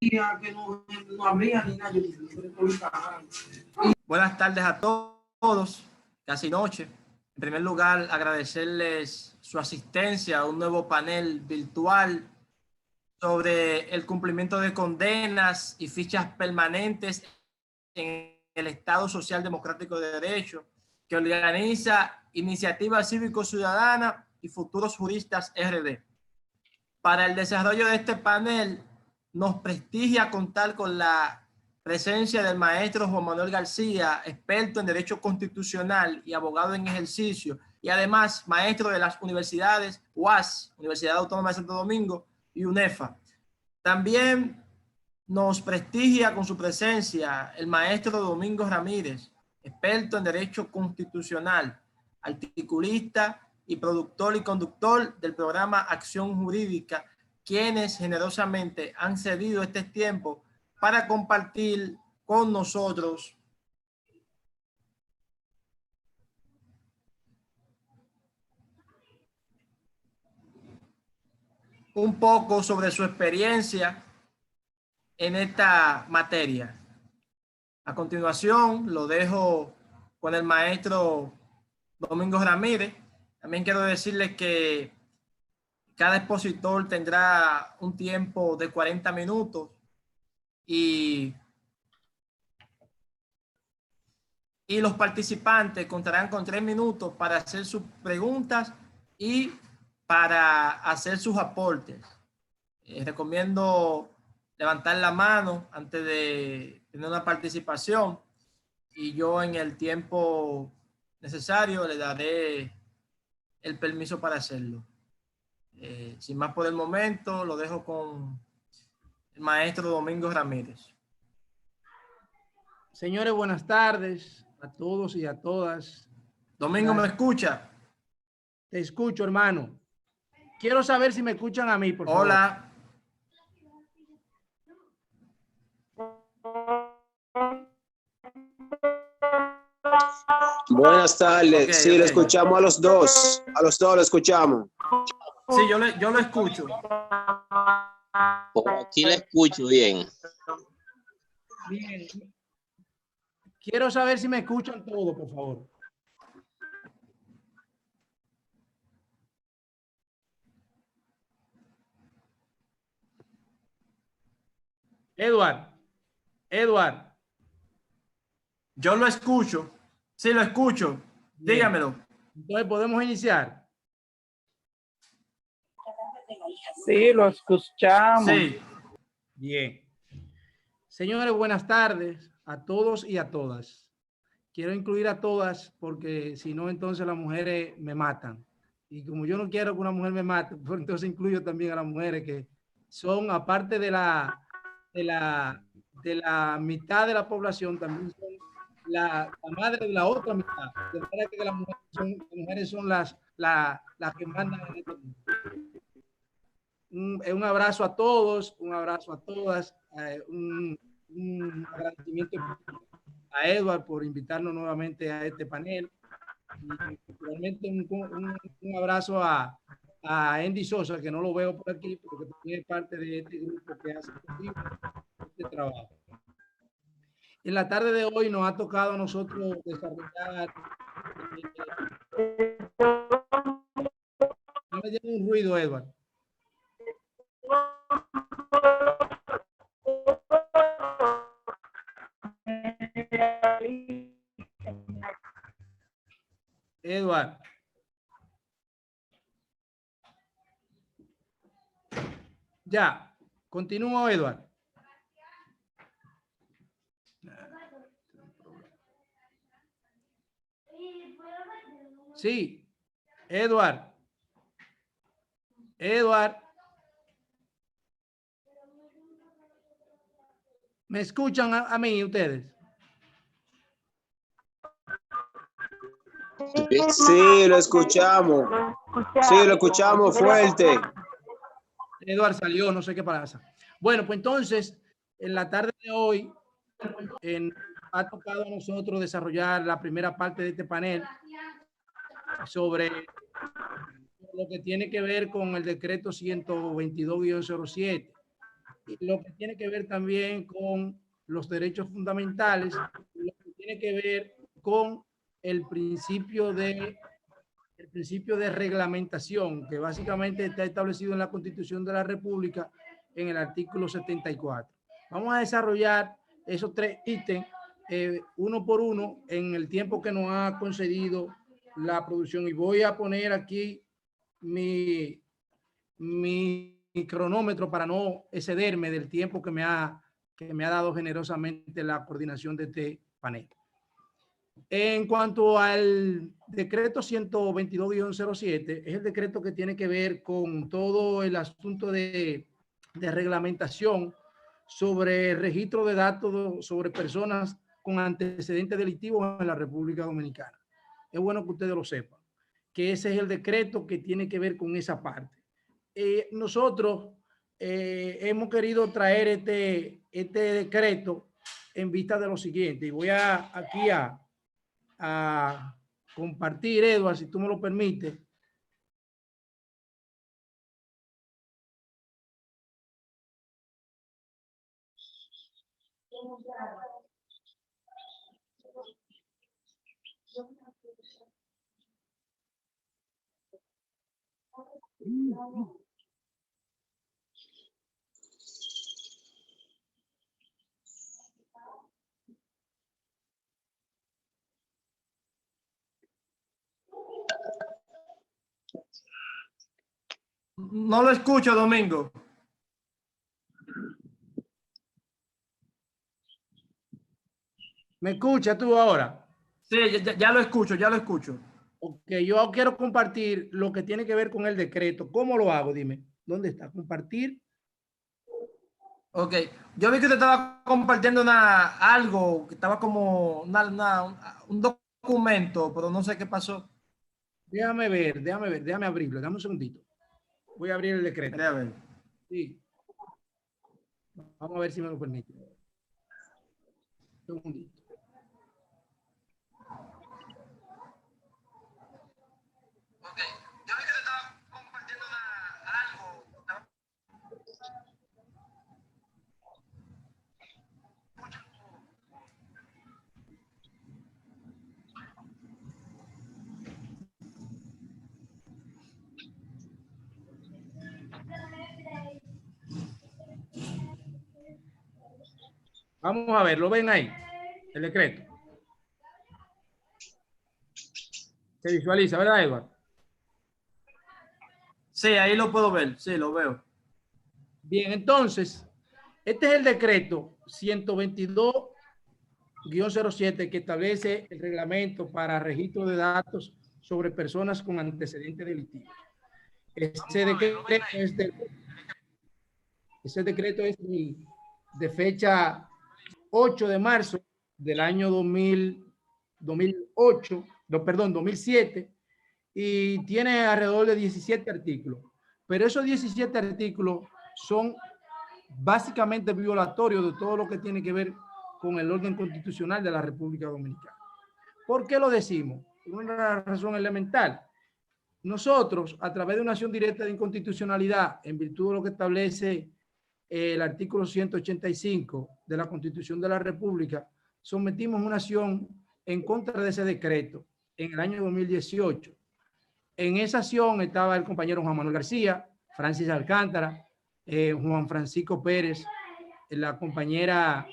Que no habría ni nada. Buenas tardes a todos, casi noche. En primer lugar, agradecerles su asistencia a un nuevo panel virtual sobre el cumplimiento de condenas y fichas permanentes en el Estado Social Democrático de Derecho, que organiza Iniciativa Cívico Ciudadana y Futuros Juristas RD. Para el desarrollo de este panel, nos prestigia contar con la presencia del maestro Juan Manuel García, experto en Derecho Constitucional y abogado en ejercicio, y además maestro de las universidades UAS, Universidad Autónoma de Santo Domingo, y UNEFA. También nos prestigia con su presencia el maestro Domingo Ramírez, experto en Derecho Constitucional, articulista y productor y conductor del programa Acción Jurídica, quienes generosamente han cedido este tiempo para compartir con nosotros un poco sobre su experiencia en esta materia. A continuación, lo dejo con el maestro Domingo Ramírez. También quiero decirles que cada expositor tendrá un tiempo de 40 minutos y los participantes contarán con 3 minutos para hacer sus preguntas y para hacer sus aportes. Recomiendo levantar la mano antes de tener una participación y yo en el tiempo necesario le daré el permiso para hacerlo. Sin más por el momento, lo dejo con el maestro Domingo Ramírez. Señores, buenas tardes a todos y a todas. Domingo, ¿me escucha? Te escucho, hermano. Quiero saber si me escuchan a mí, por favor. Hola. Buenas tardes. Okay, sí, lo escuchamos a los dos. A los dos lo escuchamos. Sí, yo lo escucho. Por aquí le escucho bien. Bien. Quiero saber si me escuchan todos, por favor. Edward. Yo lo escucho. Sí, lo escucho. Bien. Dígamelo. Entonces, ¿podemos iniciar? Sí, lo escuchamos. Sí. Bien. Señores, buenas tardes a todos y a todas. Quiero incluir a todas porque si no, entonces las mujeres me matan. Y como yo no quiero que una mujer me mate, pues entonces incluyo también a las mujeres que son, aparte de la mitad de la población, también son la madre de la otra mitad. De manera que las mujeres son las que mandan en este mundo. Un abrazo a todos, un abrazo a todas, un agradecimiento a Edward por invitarnos nuevamente a este panel y realmente un abrazo a Andy Sosa, que no lo veo por aquí porque también es parte de este grupo que hace este trabajo. En la tarde de hoy nos ha tocado a nosotros desarrollar no me lleve un ruido, Edward. Edward. Ya, continúo, Edward. Sí, Edward. ¿Me escuchan a mí ustedes? Sí, lo escuchamos. Sí, lo escuchamos fuerte. Edward salió, no sé qué pasa. Bueno, pues entonces, en la tarde de hoy, ha tocado a nosotros desarrollar la primera parte de este panel sobre lo que tiene que ver con el decreto 122-07 lo que tiene que ver también con los derechos fundamentales, lo que tiene que ver con el principio de reglamentación, que básicamente está establecido en la Constitución de la República en el artículo 74. Vamos a desarrollar esos 3 ítems uno por uno en el tiempo que nos ha concedido la producción, y voy a poner aquí mi cronómetro para no excederme del tiempo que me ha dado generosamente la coordinación de este panel. En cuanto al decreto 122-07, es el decreto que tiene que ver con todo el asunto de reglamentación sobre el registro de datos sobre personas con antecedentes delictivos en la República Dominicana. Es bueno que ustedes lo sepan, que ese es el decreto que tiene que ver con esa parte. Nosotros hemos querido traer este decreto en vista de lo siguiente, y voy aquí a compartir, Edward, si tú me lo permites. No lo escucho, Domingo. ¿Me escuchas tú ahora? Sí, ya lo escucho, ya lo escucho. Ok, yo quiero compartir lo que tiene que ver con el decreto. ¿Cómo lo hago? Dime, ¿dónde está? Compartir. Ok, yo vi que usted estaba compartiendo algo, que estaba como un documento, pero no sé qué pasó. Déjame abrirlo, dame un segundito. Voy a abrir el decreto. A ver. Sí. Vamos a ver si me lo permite. Un segundito. Ok, yo vi que usted estaba compartiendo algo. Vamos a ver, ¿lo ven ahí? El decreto. Se visualiza, ¿verdad, Edward? Sí, ahí lo puedo ver, sí, lo veo. Bien, entonces, este es el decreto 122-07 que establece el reglamento para registro de datos sobre personas con antecedentes delictivos. Ese decreto es de fecha 8 de marzo del año 2007, y tiene alrededor de 17 artículos. Pero esos 17 artículos son básicamente violatorios de todo lo que tiene que ver con el orden constitucional de la República Dominicana. ¿Por qué lo decimos? Por una razón elemental. Nosotros, a través de una acción directa de inconstitucionalidad, en virtud de lo que establece el artículo 185 de la Constitución de la República, sometimos una acción en contra de ese decreto en el año 2018. En esa acción estaba el compañero Juan Manuel García, Francis Alcántara, Juan Francisco Pérez, la compañera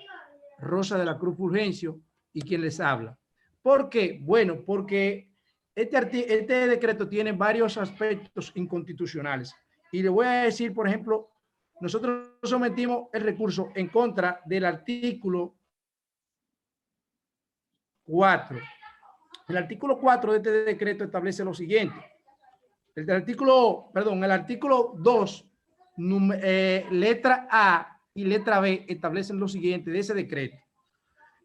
Rosa de la Cruz Fulgencio y quien les habla. ¿Por qué? Bueno, porque este decreto tiene varios aspectos inconstitucionales. Y le voy a decir, por ejemplo, nosotros sometimos el recurso en contra del artículo 4. El artículo 4 de este decreto establece lo siguiente. El artículo 2, letra A y letra B establecen lo siguiente de ese decreto.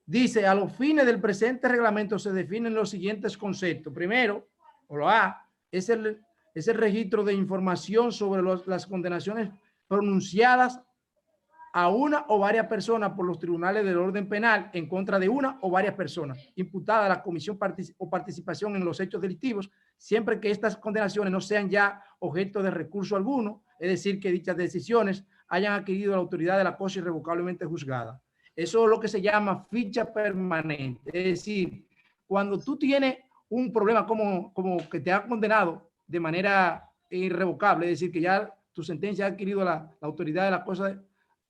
Dice, a los fines del presente reglamento se definen los siguientes conceptos. Primero, o lo A, es el registro de información sobre las condenaciones pronunciadas a una o varias personas por los tribunales del orden penal en contra de una o varias personas imputadas a la comisión o participación en los hechos delictivos, siempre que estas condenaciones no sean ya objeto de recurso alguno, es decir, que dichas decisiones hayan adquirido la autoridad de la cosa irrevocablemente juzgada. Eso es lo que se llama ficha permanente. Es decir, cuando tú tienes un problema como que te ha condenado de manera irrevocable, es decir, que ya tu sentencia ha adquirido la autoridad de la cosa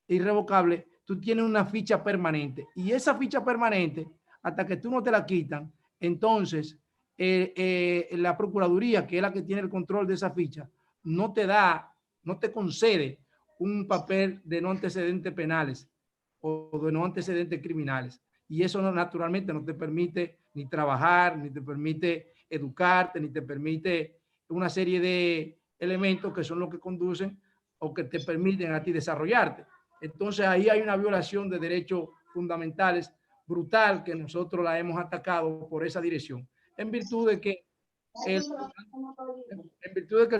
irrevocable, tú tienes una ficha permanente. Y esa ficha permanente, hasta que tú no te la quitan, entonces la Procuraduría, que es la que tiene el control de esa ficha, no te concede un papel de no antecedentes penales o de no antecedentes criminales. Y eso naturalmente no te permite ni trabajar, ni te permite educarte, ni te permite una serie de elementos que son los que conducen o que te permiten a ti desarrollarte. Entonces ahí hay una violación de derechos fundamentales brutal que nosotros la hemos atacado por esa dirección, en virtud de que el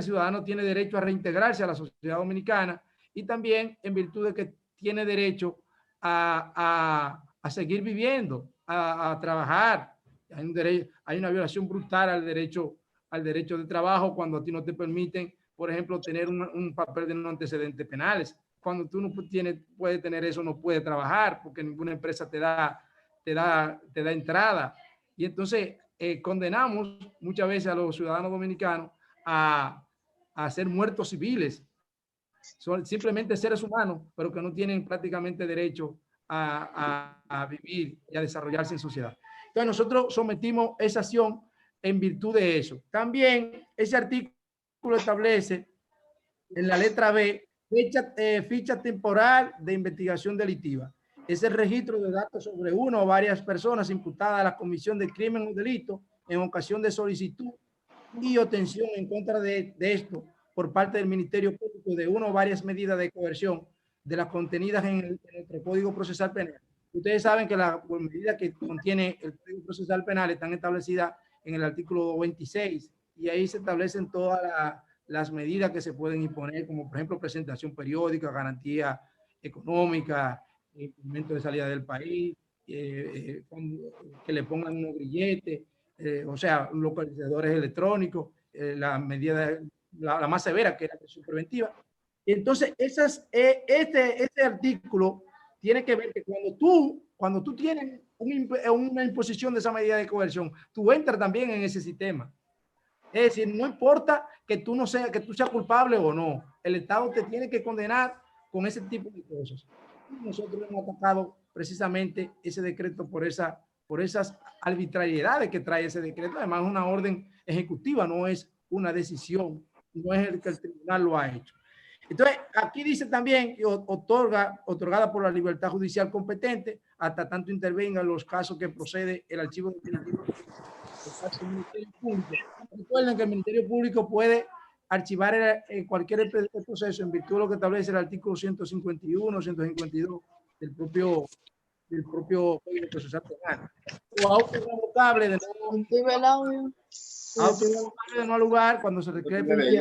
ciudadano tiene derecho a reintegrarse a la sociedad dominicana y también en virtud de que tiene derecho a seguir viviendo, a trabajar. Hay una violación brutal al derecho de trabajo cuando a ti no te permiten, por ejemplo, tener un papel de no antecedentes penales. Cuando tú no puedes tener eso, no puedes trabajar porque ninguna empresa te da entrada. Y entonces condenamos muchas veces a los ciudadanos dominicanos a ser muertos civiles. Son simplemente seres humanos, pero que no tienen prácticamente derecho a vivir y a desarrollarse en sociedad. Entonces nosotros sometimos esa acción en virtud de eso. También ese artículo establece en la letra B ficha temporal de investigación delictiva. Es el registro de datos sobre una o varias personas imputadas a la comisión de crimen o delito en ocasión de solicitud y obtención en contra de esto por parte del Ministerio Público de una o varias medidas de coerción de las contenidas en el Código Procesal Penal. Ustedes saben que las medidas que contiene el Código Procesal Penal están establecidas en el artículo 26 y ahí se establecen todas las medidas que se pueden imponer, como por ejemplo presentación periódica, garantía económica, incremento de salida del país, que le pongan unos grilletes, o sea, localizadores electrónicos, la medida, la más severa, que es la prisión preventiva. Entonces, este artículo tiene que ver que cuando tú tienes una imposición de esa medida de coerción, tú entras también en ese sistema. Es decir, no importa que tú seas culpable o no, el Estado te tiene que condenar con ese tipo de cosas. Nosotros hemos atacado precisamente ese decreto por esas arbitrariedades que trae ese decreto. Además, es una orden ejecutiva, no es una decisión, no es el que el tribunal lo ha hecho. Entonces, aquí dice también que otorgada por la libertad judicial competente, hasta tanto intervengan los casos que procede el archivo definitivo del Ministerio Público. Recuerden que el Ministerio Público puede archivar cualquier proceso en virtud de lo que establece el artículo 151, 152 del propio Código Procesal Penal. O auto irrevocable de no lugar cuando se requiere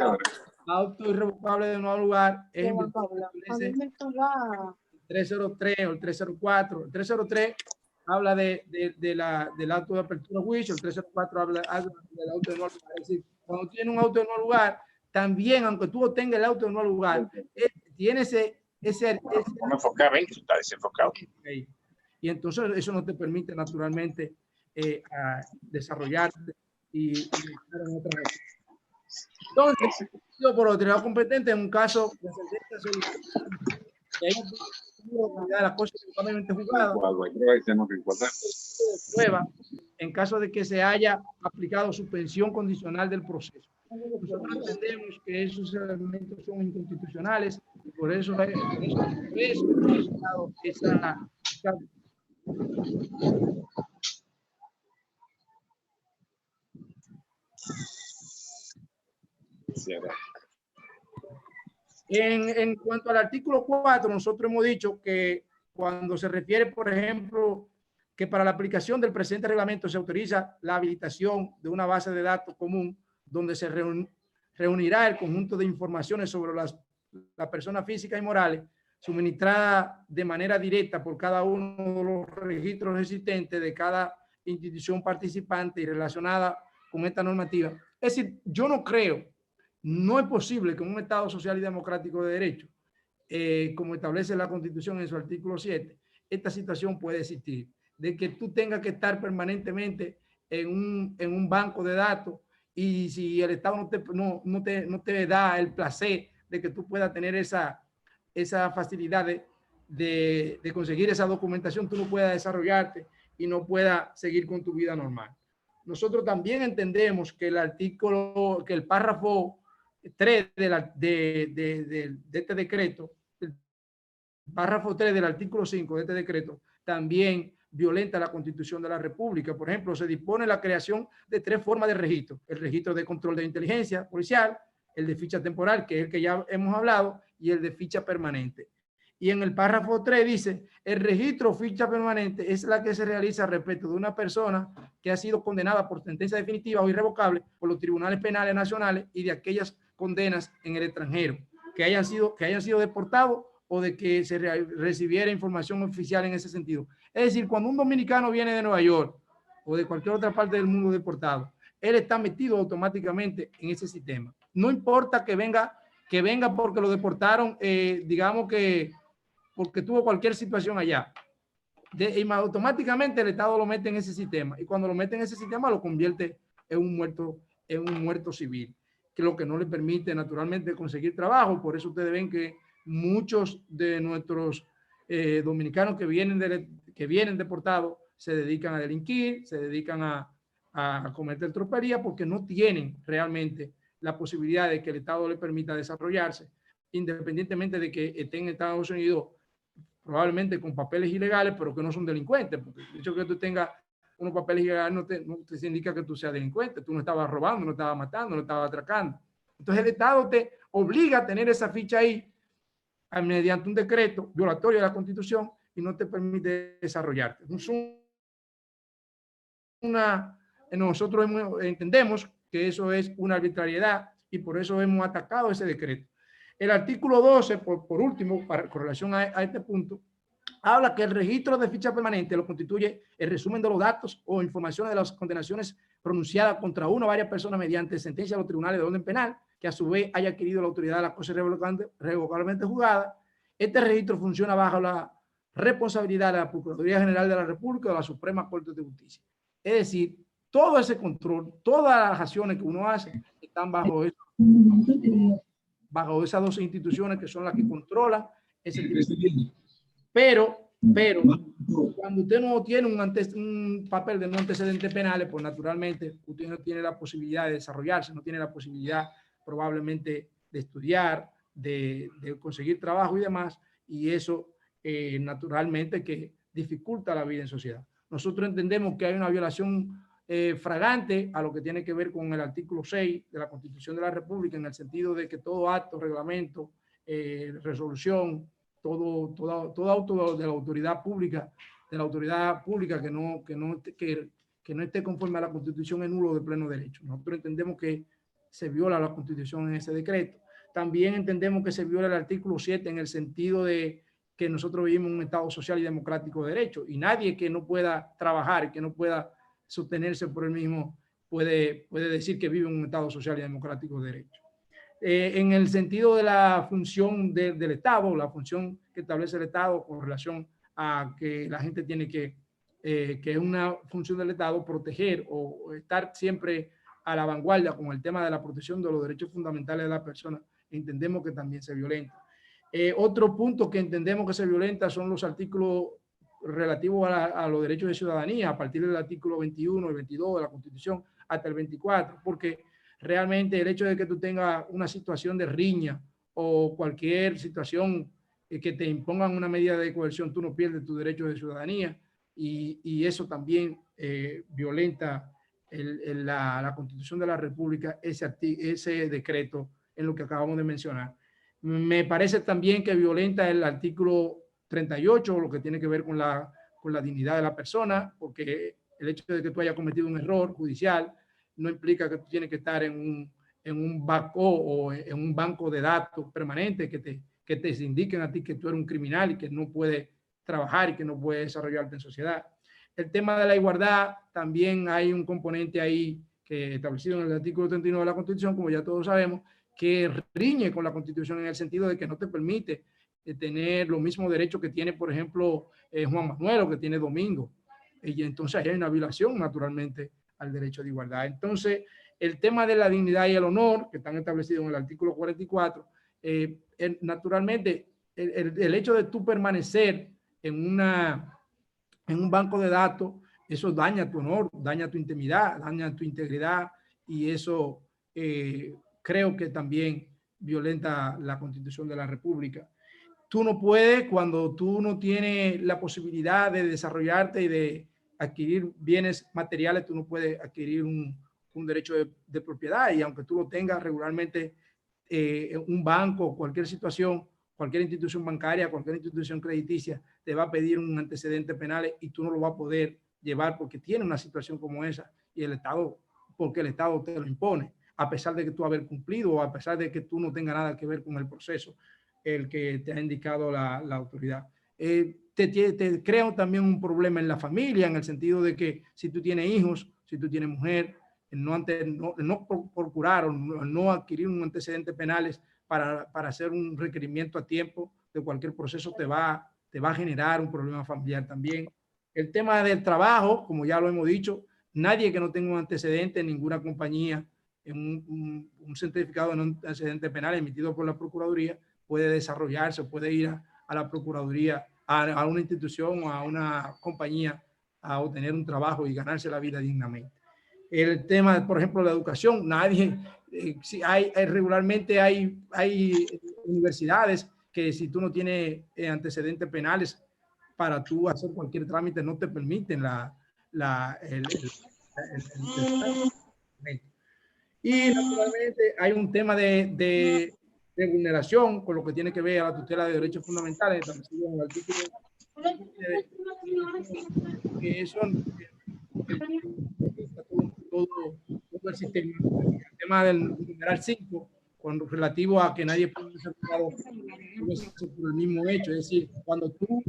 auto irrevocable de no lugar es en virtud de 303 o el 304. El 303 habla del auto de apertura de juicio, el 304 habla del auto de no lugar. Es decir, cuando tiene un auto de no lugar, también, aunque tú obtengas el auto de no lugar, tiene ese enfocado, ¿ven? Está desenfocado. Y entonces eso no te permite naturalmente desarrollarte y estar en otra vez. Entonces, por la autoridad competente, en un caso de sentencia que hay la cosa totalmente juzgada, prueba en caso de que se haya aplicado suspensión condicional del proceso. Nosotros entendemos que esos elementos son inconstitucionales y por eso esa En cuanto al artículo 4, nosotros hemos dicho que cuando se refiere, por ejemplo, que para la aplicación del presente reglamento se autoriza la habilitación de una base de datos común donde se reunirá el conjunto de informaciones sobre las personas físicas y morales suministrada de manera directa por cada uno de los registros existentes de cada institución participante y relacionada con esta normativa. Es decir, yo no creo, no es posible que en un Estado social y democrático de derecho como establece la Constitución en su artículo 7, esta situación puede existir, de que tú tengas que estar permanentemente en un banco de datos y si el Estado no te da el placer de que tú puedas tener esa facilidad de conseguir esa documentación, tú no puedas desarrollarte y no puedas seguir con tu vida normal. Nosotros también entendemos que el párrafo 3 de este decreto, el párrafo 3 del artículo 5 de este decreto, también violenta la Constitución de la República. Por ejemplo, se dispone la creación de 3 formas de registro: el registro de control de inteligencia policial, el de ficha temporal, que es el que ya hemos hablado, y el de ficha permanente. Y en el párrafo 3 dice, el registro ficha permanente es la que se realiza respecto de una persona que ha sido condenada por sentencia definitiva o irrevocable por los tribunales penales nacionales y de aquellas condenas en el extranjero, que hayan sido deportados o de que se recibiera información oficial en ese sentido. Es decir, cuando un dominicano viene de Nueva York o de cualquier otra parte del mundo deportado, él está metido automáticamente en ese sistema. No importa que venga porque lo deportaron, digamos que porque tuvo cualquier situación allá. Automáticamente el Estado lo mete en ese sistema y cuando lo mete en ese sistema lo convierte en un muerto civil, que es lo que no le permite naturalmente conseguir trabajo. Por eso ustedes ven que muchos de nuestros dominicanos que vienen deportados se dedican a delinquir, se dedican a cometer tropelías porque no tienen realmente la posibilidad de que el Estado les permita desarrollarse, independientemente de que estén en Estados Unidos probablemente con papeles ilegales, pero que no son delincuentes, porque el hecho de que tú tengas unos papeles ilegales no te indica que tú seas delincuente, tú no estabas robando, no estabas matando, no estabas atracando. Entonces el Estado te obliga a tener esa ficha ahí mediante un decreto violatorio de la Constitución y no te permite desarrollarte. Nosotros entendemos que eso es una arbitrariedad y por eso hemos atacado ese decreto. El artículo 12, por último, con relación a este punto, habla que el registro de ficha permanente lo constituye el resumen de los datos o informaciones de las condenaciones pronunciadas contra una o varias personas mediante sentencia de los tribunales de orden penal, que a su vez haya adquirido la autoridad de la cosa revocablemente juzgada. Este registro funciona bajo la responsabilidad de la Procuraduría General de la República o de la Suprema Corte de Justicia. Es decir, todo ese control, todas las acciones que uno hace están bajo esas 2 instituciones que son las que controlan ese tipo de... Pero cuando usted no tiene un papel de no antecedentes penales, pues naturalmente usted no tiene la posibilidad de desarrollarse, no tiene la posibilidad probablemente de estudiar, de conseguir trabajo y demás, y eso naturalmente que dificulta la vida en sociedad. Nosotros entendemos que hay una violación fragante a lo que tiene que ver con el artículo 6 de la Constitución de la República, en el sentido de que todo acto, reglamento, resolución, todo auto de la autoridad pública, que no esté conforme a la Constitución es nulo de pleno derecho. Nosotros entendemos que se viola la Constitución en ese decreto. También entendemos que se viola el artículo 7 en el sentido de que nosotros vivimos en un Estado social y democrático de derecho y nadie que no pueda trabajar, que no pueda sostenerse por él mismo, puede decir que vive en un Estado social y democrático de derecho. En el sentido de la función del Estado, la función que establece el Estado con relación a que la gente tiene que es una función del Estado, proteger o estar siempre a la vanguardia con el tema de la protección de los derechos fundamentales de la persona, entendemos que también se violenta. Otro punto que entendemos que se violenta son los artículos relativos a los derechos de ciudadanía, a partir del artículo 21, el 22 de la Constitución hasta el 24, porque realmente el hecho de que tú tengas una situación de riña o cualquier situación que te impongan una medida de coerción, tú no pierdes tu derecho de ciudadanía y eso también violenta la Constitución de la República, ese decreto en lo que acabamos de mencionar. Me parece también que violenta el artículo 38, lo que tiene que ver con la dignidad de la persona, porque el hecho de que tú hayas cometido un error judicial no implica que tú tienes que estar en un banco o en un banco de datos permanente que te indiquen a ti que tú eres un criminal y que no puedes trabajar y que no puedes desarrollarte en sociedad. El tema de la igualdad, también hay un componente ahí que establecido en el artículo 39 de la Constitución, como ya todos sabemos, que riñe con la Constitución en el sentido de que no te permite tener los mismos derechos que tiene, por ejemplo, Juan Manuel, o que tiene Domingo. Y entonces hay una violación, naturalmente, al derecho de igualdad. Entonces, el tema de la dignidad y el honor, que están establecidos en el artículo 44, naturalmente, el hecho de tú permanecer en un banco de datos, eso daña tu honor, daña tu intimidad, daña tu integridad, y eso creo que también violenta la Constitución de la República. Tú no puedes, cuando tú no tienes la posibilidad de desarrollarte y de adquirir bienes materiales, tú no puedes adquirir un derecho de propiedad, y aunque tú lo tengas regularmente, un banco, cualquier situación, cualquier institución bancaria, cualquier institución crediticia te va a pedir un antecedente penal y tú no lo vas a poder llevar porque tiene una situación como esa, y el Estado, porque el Estado te lo impone, a pesar de que tú haber cumplido o a pesar de que tú no tengas nada que ver con el proceso el que te ha indicado la autoridad. Te crea también un problema en la familia, en el sentido de que si tú tienes hijos, si tú tienes mujer, no procurar o no adquirir un antecedente penales para hacer un requerimiento a tiempo de cualquier proceso te va a generar un problema familiar también. El tema del trabajo, como ya lo hemos dicho, nadie que no tenga un antecedente en ninguna compañía, en un certificado de no antecedente penal emitido por la Procuraduría, puede desarrollarse, puede ir a la Procuraduría, a una institución o a una compañía a obtener un trabajo y ganarse la vida dignamente. El tema, por ejemplo, la educación, nadie, si regularmente hay universidades que si tú no tienes antecedentes penales para tú hacer cualquier trámite no te permiten y naturalmente hay un tema de vulneración con lo que tiene que ver a la tutela de derechos fundamentales establecido en el artículo que son todo el sistema. El tema del numeral 5 con relativo a que nadie puede ser juzgado por el mismo hecho, es decir, cuando tú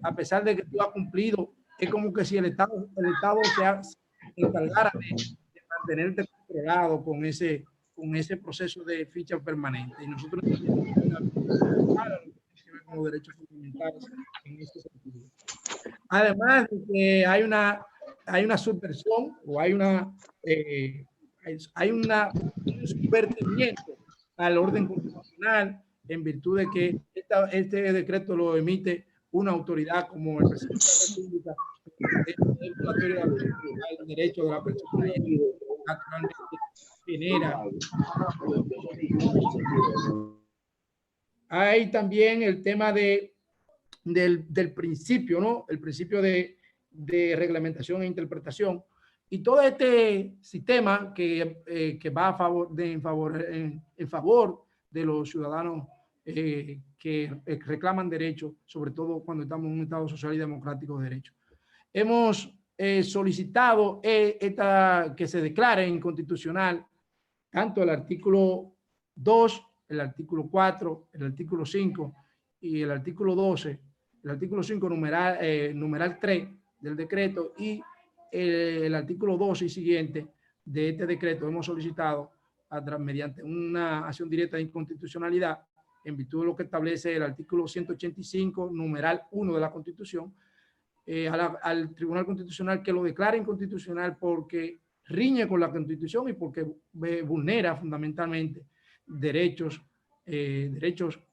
a pesar de que tú has cumplido, es como que si el Estado se encargara de mantenerte controlado con ese proceso de ficha permanente, y nosotros tenemos como derechos fundamentales en este sentido. Además de que hay una subversión o hay un subvertimiento al orden constitucional en virtud de que este decreto lo emite una autoridad como el presidente de la República, el derecho de la persona naturalmente genera. Hay también el tema del principio, ¿no? El principio de reglamentación e interpretación. Y todo este sistema que va en favor de los ciudadanos que reclaman derechos, sobre todo cuando estamos en un Estado social y democrático de derecho. Hemos solicitado que se declare inconstitucional tanto el artículo 2, el artículo 4, el artículo 5 y el artículo 12, el artículo 5 numeral 3 del decreto y el artículo 12 y siguiente de este decreto. Hemos solicitado mediante una acción directa de inconstitucionalidad en virtud de lo que establece el artículo 185 numeral 1 de la Constitución al Tribunal Constitucional que lo declare inconstitucional porque riñe con la Constitución y porque vulnera fundamentalmente derechos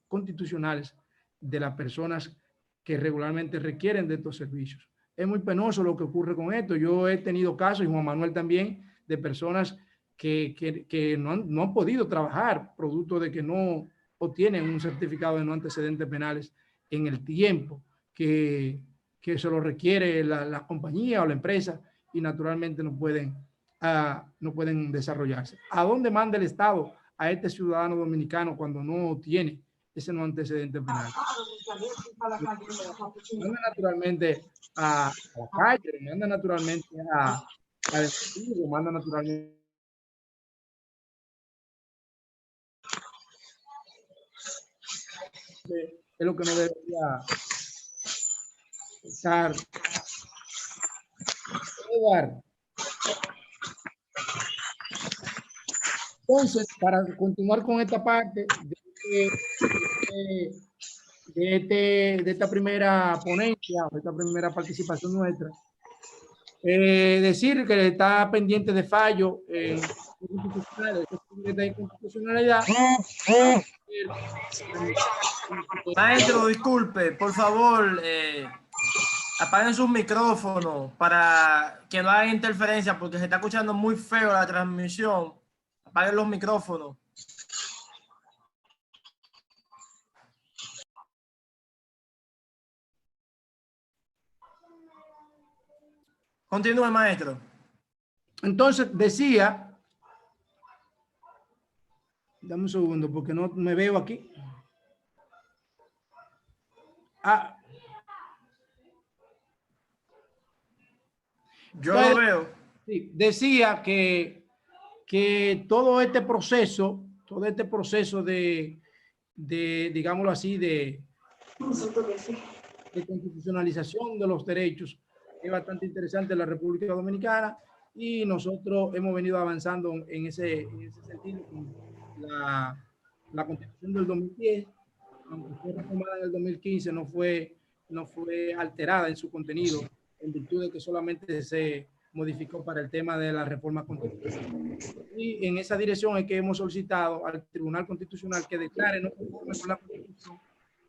constitucionales de las personas que regularmente requieren de estos servicios. Es muy penoso lo que ocurre con esto. Yo he tenido casos, y Juan Manuel también, de personas que no han podido trabajar producto de que no obtienen un certificado de no antecedentes penales en el tiempo que se lo requiere la compañía o la empresa, y naturalmente no pueden desarrollarse. ¿A dónde manda el Estado a este ciudadano dominicano cuando no tiene ese no antecedente penal? Manda naturalmente a la calle, manda naturalmente al despido, manda naturalmente. Es lo que no debería estar. Entonces, para continuar con esta parte de de esta primera ponencia, de esta primera participación nuestra. Decir que está pendiente de fallo de constitucionalidad. Maestro, disculpe, por favor, apaguen sus micrófonos para que no haya interferencia porque se está escuchando muy feo la transmisión. Apaguen los micrófonos. Continúe, maestro. Entonces decía, dame un segundo porque no me veo aquí. Yo lo veo. Sí, decía que todo este proceso de digámoslo así, de constitucionalización de los derechos es bastante interesante en la República Dominicana y nosotros hemos venido avanzando en ese sentido con la Constitución del 2010, aunque fue reformada en el 2015, no fue alterada en su contenido en virtud de que solamente se modificó para el tema de la reforma constitucional. Y en esa dirección es que hemos solicitado al Tribunal Constitucional que declare no conforme con la Constitución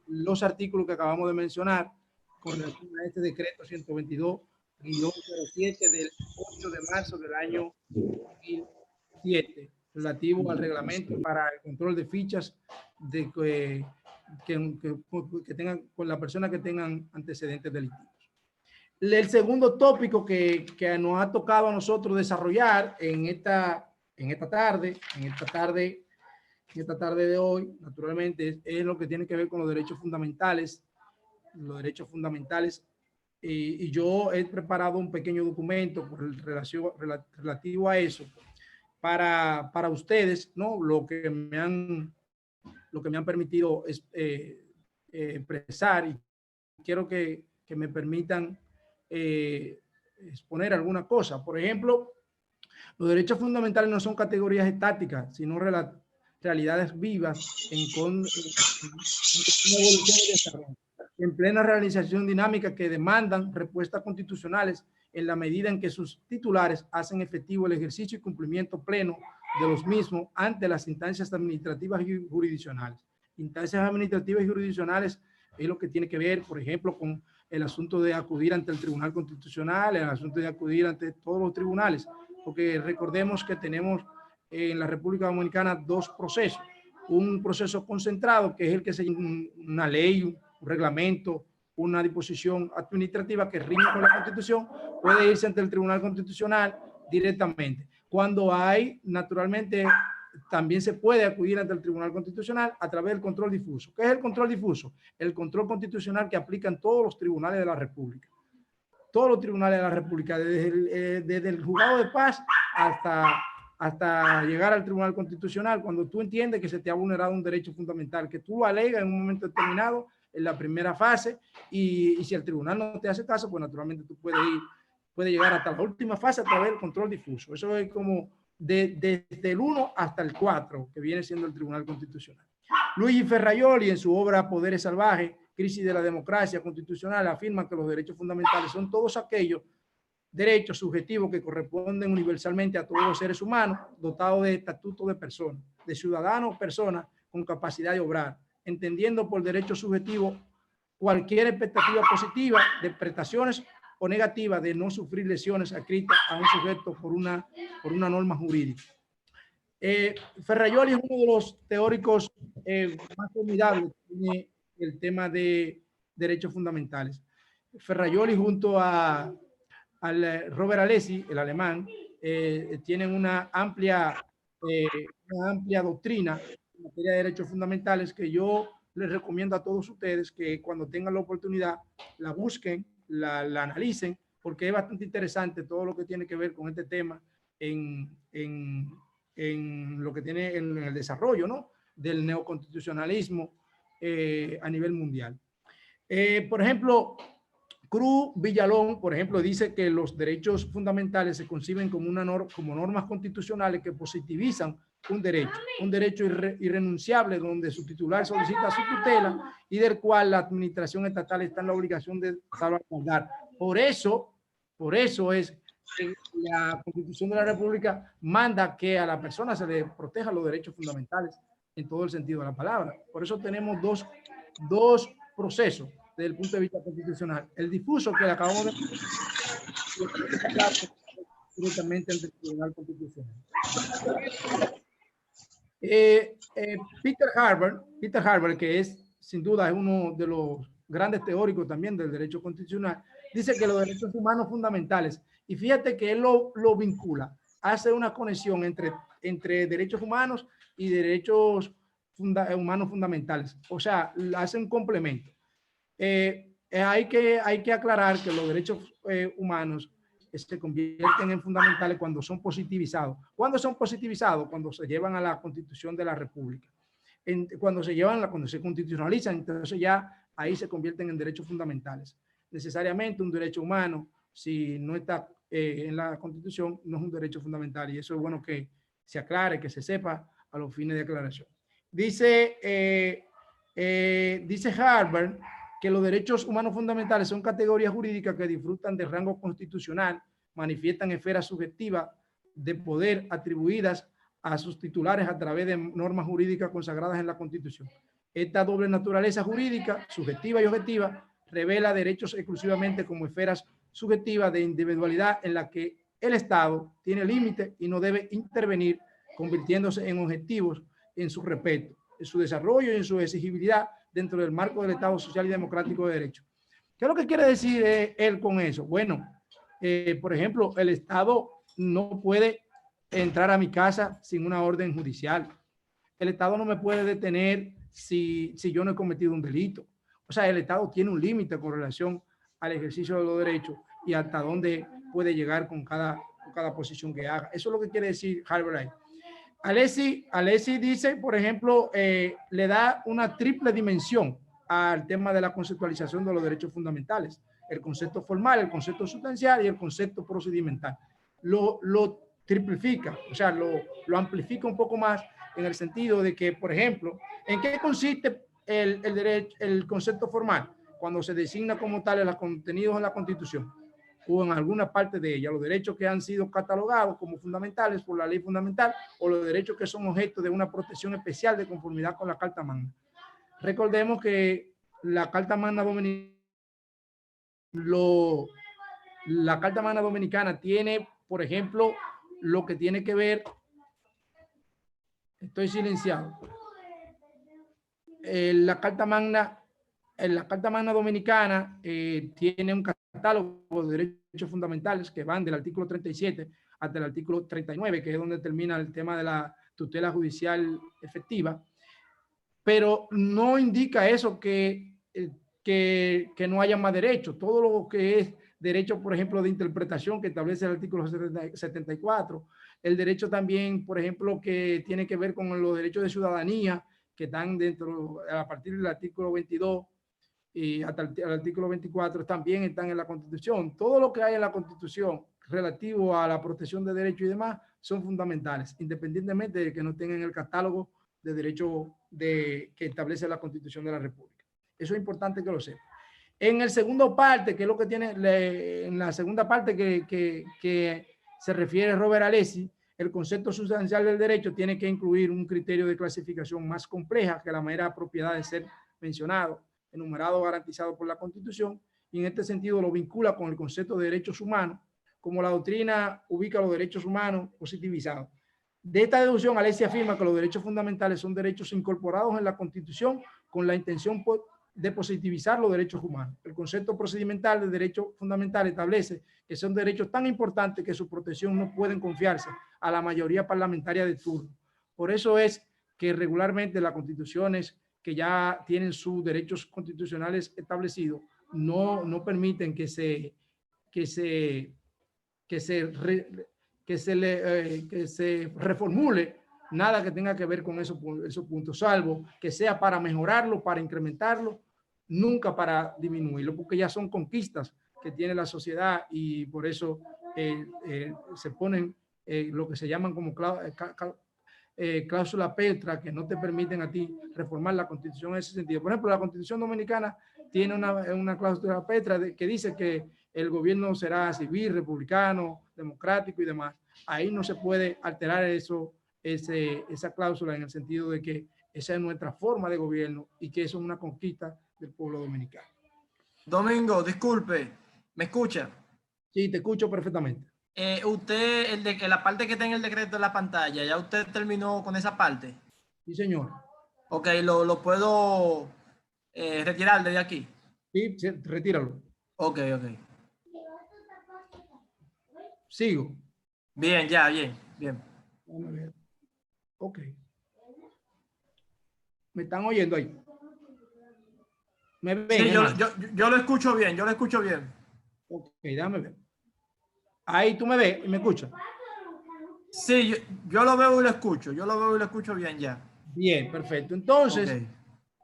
los artículos que acabamos de mencionar con relación a este decreto 122-07 del 8 de marzo del año 2007, relativo al reglamento para el control de fichas que tengan con la persona que tengan antecedentes delictivos. El segundo tópico que nos ha tocado a nosotros desarrollar en esta tarde de hoy, naturalmente, es lo que tiene que ver con los derechos fundamentales. Y yo he preparado un pequeño documento relativo a eso para ustedes, ¿no? Lo que me han permitido expresar, y quiero que me permitan exponer alguna cosa. Por ejemplo, los derechos fundamentales no son categorías estáticas, sino realidades vivas en plena realización dinámica que demandan respuestas constitucionales en la medida en que sus titulares hacen efectivo el ejercicio y cumplimiento pleno de los mismos ante las instancias administrativas y jurisdiccionales. Instancias administrativas y jurisdiccionales es lo que tiene que ver, por ejemplo, con el asunto de acudir ante el Tribunal Constitucional, el asunto de acudir ante todos los tribunales, porque recordemos que tenemos en la República Dominicana dos procesos. Un proceso concentrado, que es el que se una ley, un reglamento, una disposición administrativa que rige con la Constitución, puede irse ante el Tribunal Constitucional directamente. Cuando hay, naturalmente, también se puede acudir ante el Tribunal Constitucional a través del control difuso. ¿Qué es el control difuso? El control constitucional que aplican todos los tribunales de la República. Todos los tribunales de la República, desde el juzgado de paz hasta llegar al Tribunal Constitucional, cuando tú entiendes que se te ha vulnerado un derecho fundamental, que tú lo alegas en un momento determinado en la primera fase, y si el tribunal no te hace caso, pues naturalmente tú puedes llegar hasta la última fase a través del control difuso. Eso es como desde el 1 hasta el 4, que viene siendo el Tribunal Constitucional. Luigi Ferrajoli, en su obra Poderes Salvajes, Crisis de la Democracia Constitucional, afirma que los derechos fundamentales son todos aquellos derechos subjetivos que corresponden universalmente a todos los seres humanos, dotados de estatuto de persona, de ciudadano o persona con capacidad de obrar, entendiendo por derecho subjetivo cualquier expectativa positiva de prestaciones o negativa de no sufrir lesiones adscritas a un sujeto por una norma jurídica. Ferrajoli es uno de los teóricos más formidables en el tema de derechos fundamentales. Ferrajoli junto al Robert Alesi, el alemán, tienen una amplia doctrina en materia de derechos fundamentales que yo les recomiendo a todos ustedes que cuando tengan la oportunidad la busquen, la analicen, porque es bastante interesante todo lo que tiene que ver con este tema en lo que tiene en el desarrollo, ¿no?, del neoconstitucionalismo a nivel mundial. Por ejemplo, Cruz Villalón, por ejemplo, dice que los derechos fundamentales se conciben como normas constitucionales que positivizan un derecho irrenunciable donde su titular solicita su tutela y del cual la administración estatal está en la obligación de salvaguardar. Por eso es que la Constitución de la República manda que a la persona se le protejan los derechos fundamentales en todo el sentido de la palabra. Por eso tenemos dos procesos desde el punto de vista constitucional. El difuso que le acabamos de directamente ante el Tribunal Constitucional. Peter Harvard, que es sin duda es uno de los grandes teóricos también del derecho constitucional, dice que los derechos humanos fundamentales, y fíjate que él lo vincula, hace una conexión entre derechos humanos y derechos humanos fundamentales, o sea, hace un complemento. Hay que aclarar que los derechos humanos se convierten en fundamentales cuando son positivizados. ¿Cuándo son positivizados? Cuando se llevan a la Constitución de la República. Cuando se constitucionalizan, entonces ya ahí se convierten en derechos fundamentales. Necesariamente un derecho humano, si no está en la Constitución, no es un derecho fundamental, y eso es bueno que se aclare, que se sepa a los fines de aclaración. Dice Harvard que los derechos humanos fundamentales son categorías jurídicas que disfrutan de rango constitucional, manifiestan esferas subjetivas de poder atribuidas a sus titulares a través de normas jurídicas consagradas en la Constitución. Esta doble naturaleza jurídica, subjetiva y objetiva, revela derechos exclusivamente como esferas subjetivas de individualidad en la que el Estado tiene límite y no debe intervenir, convirtiéndose en objetivos en su respeto, en su desarrollo y en su exigibilidad dentro del marco del Estado social y democrático de derecho. ¿Qué es lo que quiere decir él con eso? Bueno, por ejemplo, el Estado no puede entrar a mi casa sin una orden judicial. El Estado no me puede detener si yo no he cometido un delito. O sea, el Estado tiene un límite con relación al ejercicio de los derechos y hasta dónde puede llegar con cada posición que haga. Eso es lo que quiere decir Harvard. Alessi dice, por ejemplo, le da una triple dimensión al tema de la conceptualización de los derechos fundamentales. El concepto formal, el concepto sustancial y el concepto procedimental. Lo triplifica, o sea, lo amplifica un poco más en el sentido de que, por ejemplo, ¿en qué consiste el concepto formal? Cuando se designa como tal los contenidos en la Constitución o en alguna parte de ella, los derechos que han sido catalogados como fundamentales por la ley fundamental o los derechos que son objeto de una protección especial de conformidad con la Carta Magna. Recordemos que la Carta Magna Dominicana tiene, por ejemplo, lo que tiene que ver, estoy silenciado, la Carta Magna Dominicana tiene un catálogo de derechos fundamentales que van del artículo 37 hasta el artículo 39, que es donde termina el tema de la tutela judicial efectiva, pero no indica eso que no haya más derechos. Todo lo que es derecho, por ejemplo, de interpretación que establece el artículo 74, el derecho también, por ejemplo, que tiene que ver con los derechos de ciudadanía, que están a partir del artículo 22 y hasta el artículo 24, también están en la Constitución. Todo lo que hay en la Constitución relativo a la protección de derechos y demás son fundamentales, independientemente de que no tengan el catálogo de derechos que establece la Constitución de la República. Eso es importante que lo sepan. En el segundo parte, que es lo que tiene, en la segunda parte que se refiere Robert Alessi, el concepto sustancial del derecho tiene que incluir un criterio de clasificación más compleja que la mera propiedad de ser mencionado, enumerado, garantizado por la Constitución, y en este sentido lo vincula con el concepto de derechos humanos, como la doctrina ubica los derechos humanos positivizados. De esta deducción, Alessi afirma que los derechos fundamentales son derechos incorporados en la Constitución con la intención de positivizar los derechos humanos. El concepto procedimental de derecho fundamental establece que son derechos tan importantes que su protección no pueden confiarse a la mayoría parlamentaria de turno. Por eso es que regularmente las constituciones que ya tienen sus derechos constitucionales establecidos no permiten que se reformule nada que tenga que ver con esos puntos, salvo que sea para mejorarlo, para incrementarlo, nunca para disminuirlo, porque ya son conquistas que tiene la sociedad y por eso se ponen lo que se llaman como cláusulas Petra que no te permiten a ti reformar la Constitución en ese sentido. Por ejemplo, la Constitución Dominicana tiene una cláusula Petra que dice que el gobierno será civil, republicano, democrático y demás. Ahí no se puede alterar esa cláusula en el sentido de que esa es nuestra forma de gobierno y que eso es una conquista del pueblo dominicano. Domingo, disculpe, ¿me escucha? Sí, te escucho perfectamente. Usted, la parte que está en el decreto de la pantalla, ¿ya usted terminó con esa parte? Sí, señor. Ok, lo puedo retirar desde aquí. Sí, retíralo. Ok, ok. Sigo. Bien, ya, bien, bien. Vamos a ver. Ok. ¿Me están oyendo ahí? ¿Me ven? Sí, yo lo escucho bien, yo lo escucho bien. Ok, déjame ver. Ahí tú me ves y me escuchas. Sí, yo lo veo y lo escucho. Yo lo veo y lo escucho bien ya. Bien, perfecto. Entonces,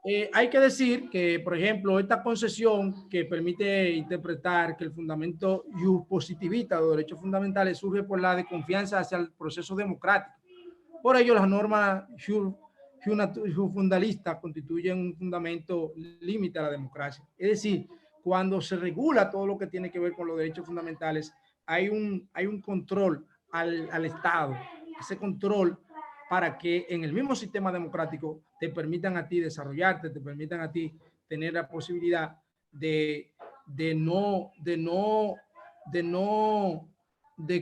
Okay. hay que decir que, por ejemplo, esta concesión que permite interpretar que el fundamento positivista de los derechos fundamentales surge por la desconfianza hacia el proceso democrático. Por ello, las normas fundalistas constituyen un fundamento límite a la democracia. Es decir, cuando se regula todo lo que tiene que ver con los derechos fundamentales, hay un control al Estado. Ese control para que en el mismo sistema democrático te permitan a ti desarrollarte, te permitan a ti tener la posibilidad de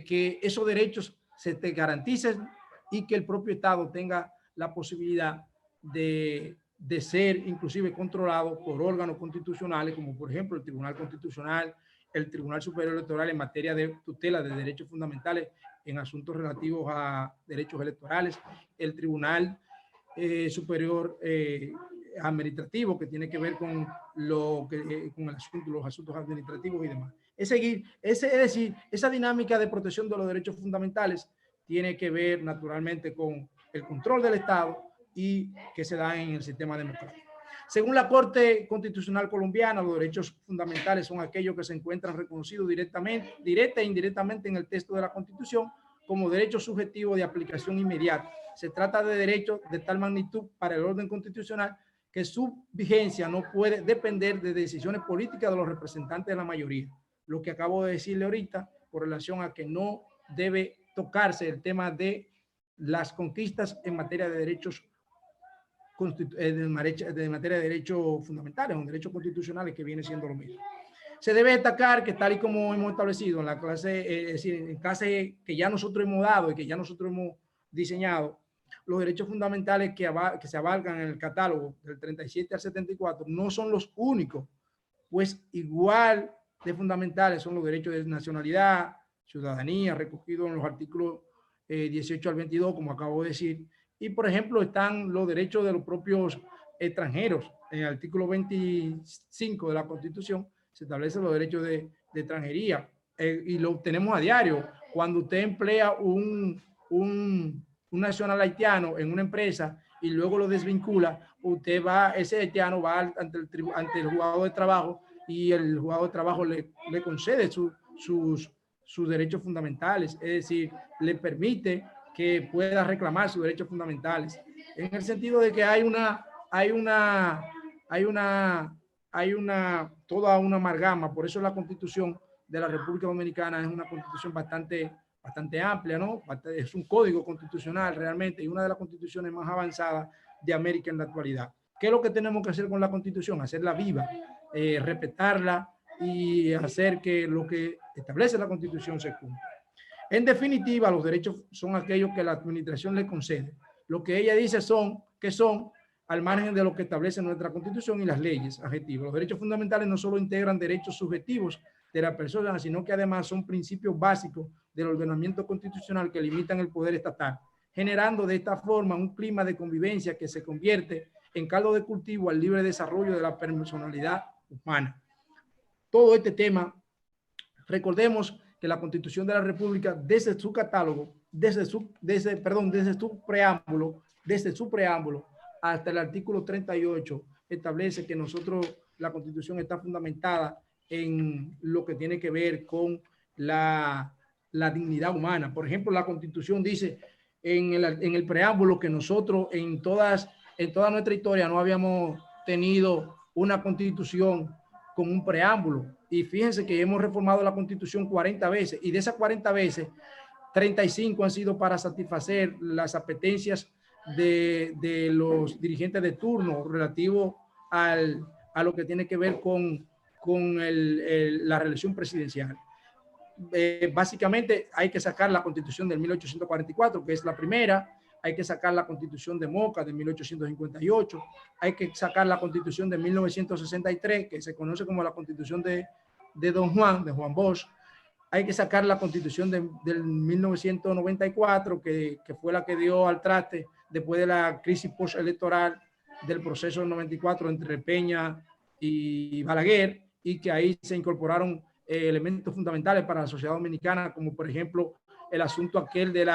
que esos derechos se te garanticen y que el propio Estado tenga la posibilidad de ser inclusive controlado por órganos constitucionales, como por ejemplo el Tribunal Constitucional, el Tribunal Superior Electoral en materia de tutela de derechos fundamentales en asuntos relativos a derechos electorales, el Tribunal Superior Administrativo, que tiene que ver con los asuntos administrativos y demás. Es decir, esa dinámica de protección de los derechos fundamentales tiene que ver naturalmente con el control del Estado y que se da en el sistema democrático. Según la Corte Constitucional Colombiana, los derechos fundamentales son aquellos que se encuentran reconocidos directa e indirectamente en el texto de la Constitución como derechos subjetivos de aplicación inmediata. Se trata de derechos de tal magnitud para el orden constitucional que su vigencia no puede depender de decisiones políticas de los representantes de la mayoría. Lo que acabo de decirle ahorita con relación a que no debe tocarse el tema de las conquistas en materia de derechos de materia de derechos fundamentales o derechos constitucionales, que viene siendo lo mismo. Se debe destacar que tal y como hemos establecido en la clase, es decir, en clase que ya nosotros hemos dado y que ya nosotros hemos diseñado, los derechos fundamentales que se abarcan en el catálogo del 37 al 74 no son los únicos, pues igual de fundamentales son los derechos de nacionalidad, ciudadanía, recogidos en los artículos 18 al 22, como acabo de decir. Y, por ejemplo, están los derechos de los propios extranjeros. En el artículo 25 de la Constitución se establecen los derechos de extranjería y lo tenemos a diario. Cuando usted emplea un nacional haitiano en una empresa y luego lo desvincula, ese haitiano va ante el jugador de trabajo y el jugador de trabajo le concede sus derechos fundamentales, es decir, le permite que pueda reclamar sus derechos fundamentales, en el sentido de que hay toda una amalgama. Por eso la Constitución de la República Dominicana es una Constitución bastante amplia, ¿no? Es un código constitucional realmente y una de las constituciones más avanzadas de América en la actualidad. ¿Qué es lo que tenemos que hacer con la Constitución? Hacerla viva, respetarla y hacer que lo que establece la Constitución se cumpla. En definitiva, los derechos son aquellos que la administración le concede. Lo que ella dice son al margen de lo que establece nuestra Constitución y las leyes adjetivas. Los derechos fundamentales no solo integran derechos subjetivos de la persona, sino que además son principios básicos del ordenamiento constitucional que limitan el poder estatal, generando de esta forma un clima de convivencia que se convierte en caldo de cultivo al libre desarrollo de la personalidad humana. Todo este tema, recordemos que la Constitución de la República, desde su catálogo, desde su preámbulo hasta el artículo 38, establece que la Constitución está fundamentada en lo que tiene que ver con la dignidad humana. Por ejemplo, la Constitución dice en el preámbulo que nosotros en toda nuestra historia no habíamos tenido una constitución con un preámbulo. Y fíjense que hemos reformado la constitución 40 veces y de esas 40 veces, 35 han sido para satisfacer las apetencias de los dirigentes de turno relativo a lo que tiene que ver con la reelección presidencial. Básicamente hay que sacar la constitución del 1844, que es la primera, hay que sacar la constitución de Moca de 1858, hay que sacar la constitución de 1963, que se conoce como la constitución de Don Juan, de Juan Bosch, hay que sacar la constitución del 1994, que fue la que dio al traste después de la crisis postelectoral del proceso del 94 entre Peña y Balaguer, y que ahí se incorporaron elementos fundamentales para la sociedad dominicana, como por ejemplo el asunto aquel del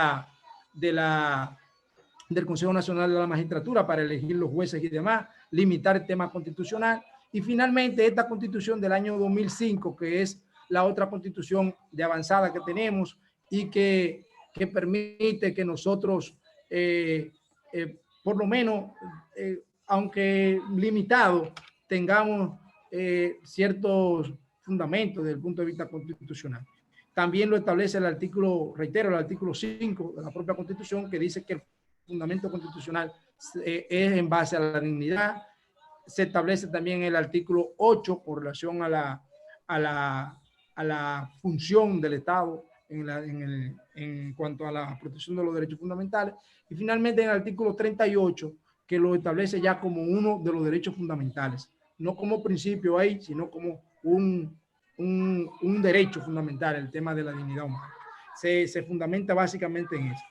Consejo Nacional de la Magistratura para elegir los jueces y demás, limitar el tema constitucional, y finalmente esta constitución del año 2005, que es la otra constitución de avanzada que tenemos y que permite que nosotros, por lo menos, aunque limitado, tengamos ciertos fundamentos desde el punto de vista constitucional. También lo establece el artículo, reitero, el artículo 5 de la propia Constitución, que dice que el fundamento constitucional es en base a la dignidad. Se establece también el artículo 8 con relación a la función del Estado en cuanto a la protección de los derechos fundamentales. Y finalmente en el artículo 38, que lo establece ya como uno de los derechos fundamentales, no como principio ahí, sino como un derecho fundamental, el tema de la dignidad humana. Se fundamenta básicamente en eso.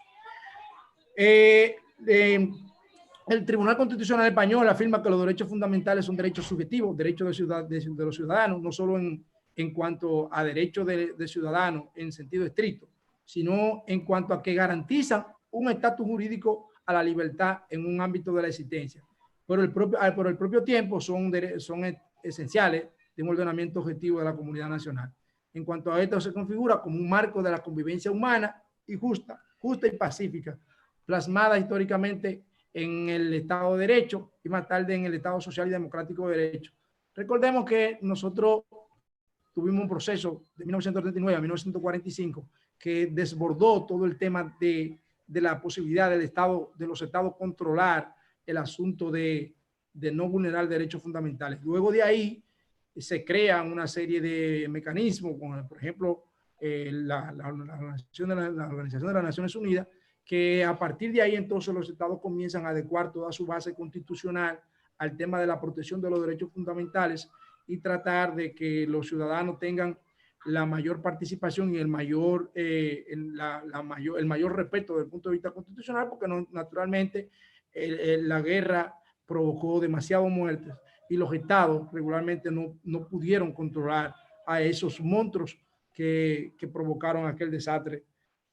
El Tribunal Constitucional Español afirma que los derechos fundamentales son derechos subjetivos, derechos de los ciudadanos, no solo en cuanto a derechos de ciudadanos en sentido estricto, sino en cuanto a que garantizan un estatus jurídico a la libertad en un ámbito de la existencia. Por el propio tiempo son esenciales de un ordenamiento objetivo de la comunidad nacional. En cuanto a esto, se configura como un marco de la convivencia humana y justa y pacífica, plasmada históricamente en el Estado de Derecho y más tarde en el Estado Social y Democrático de Derecho. Recordemos que nosotros tuvimos un proceso de 1939 a 1945 que desbordó todo el tema de la posibilidad del Estado, de los Estados controlar el asunto de no vulnerar derechos fundamentales. Luego de ahí se crean una serie de mecanismos, como por ejemplo la Organización de las Naciones Unidas, que a partir de ahí entonces los estados comienzan a adecuar toda su base constitucional al tema de la protección de los derechos fundamentales y tratar de que los ciudadanos tengan la mayor participación y el mayor respeto desde el punto de vista constitucional, porque naturalmente la guerra provocó demasiadas muertes y los estados regularmente no pudieron controlar a esos monstruos que provocaron aquel desastre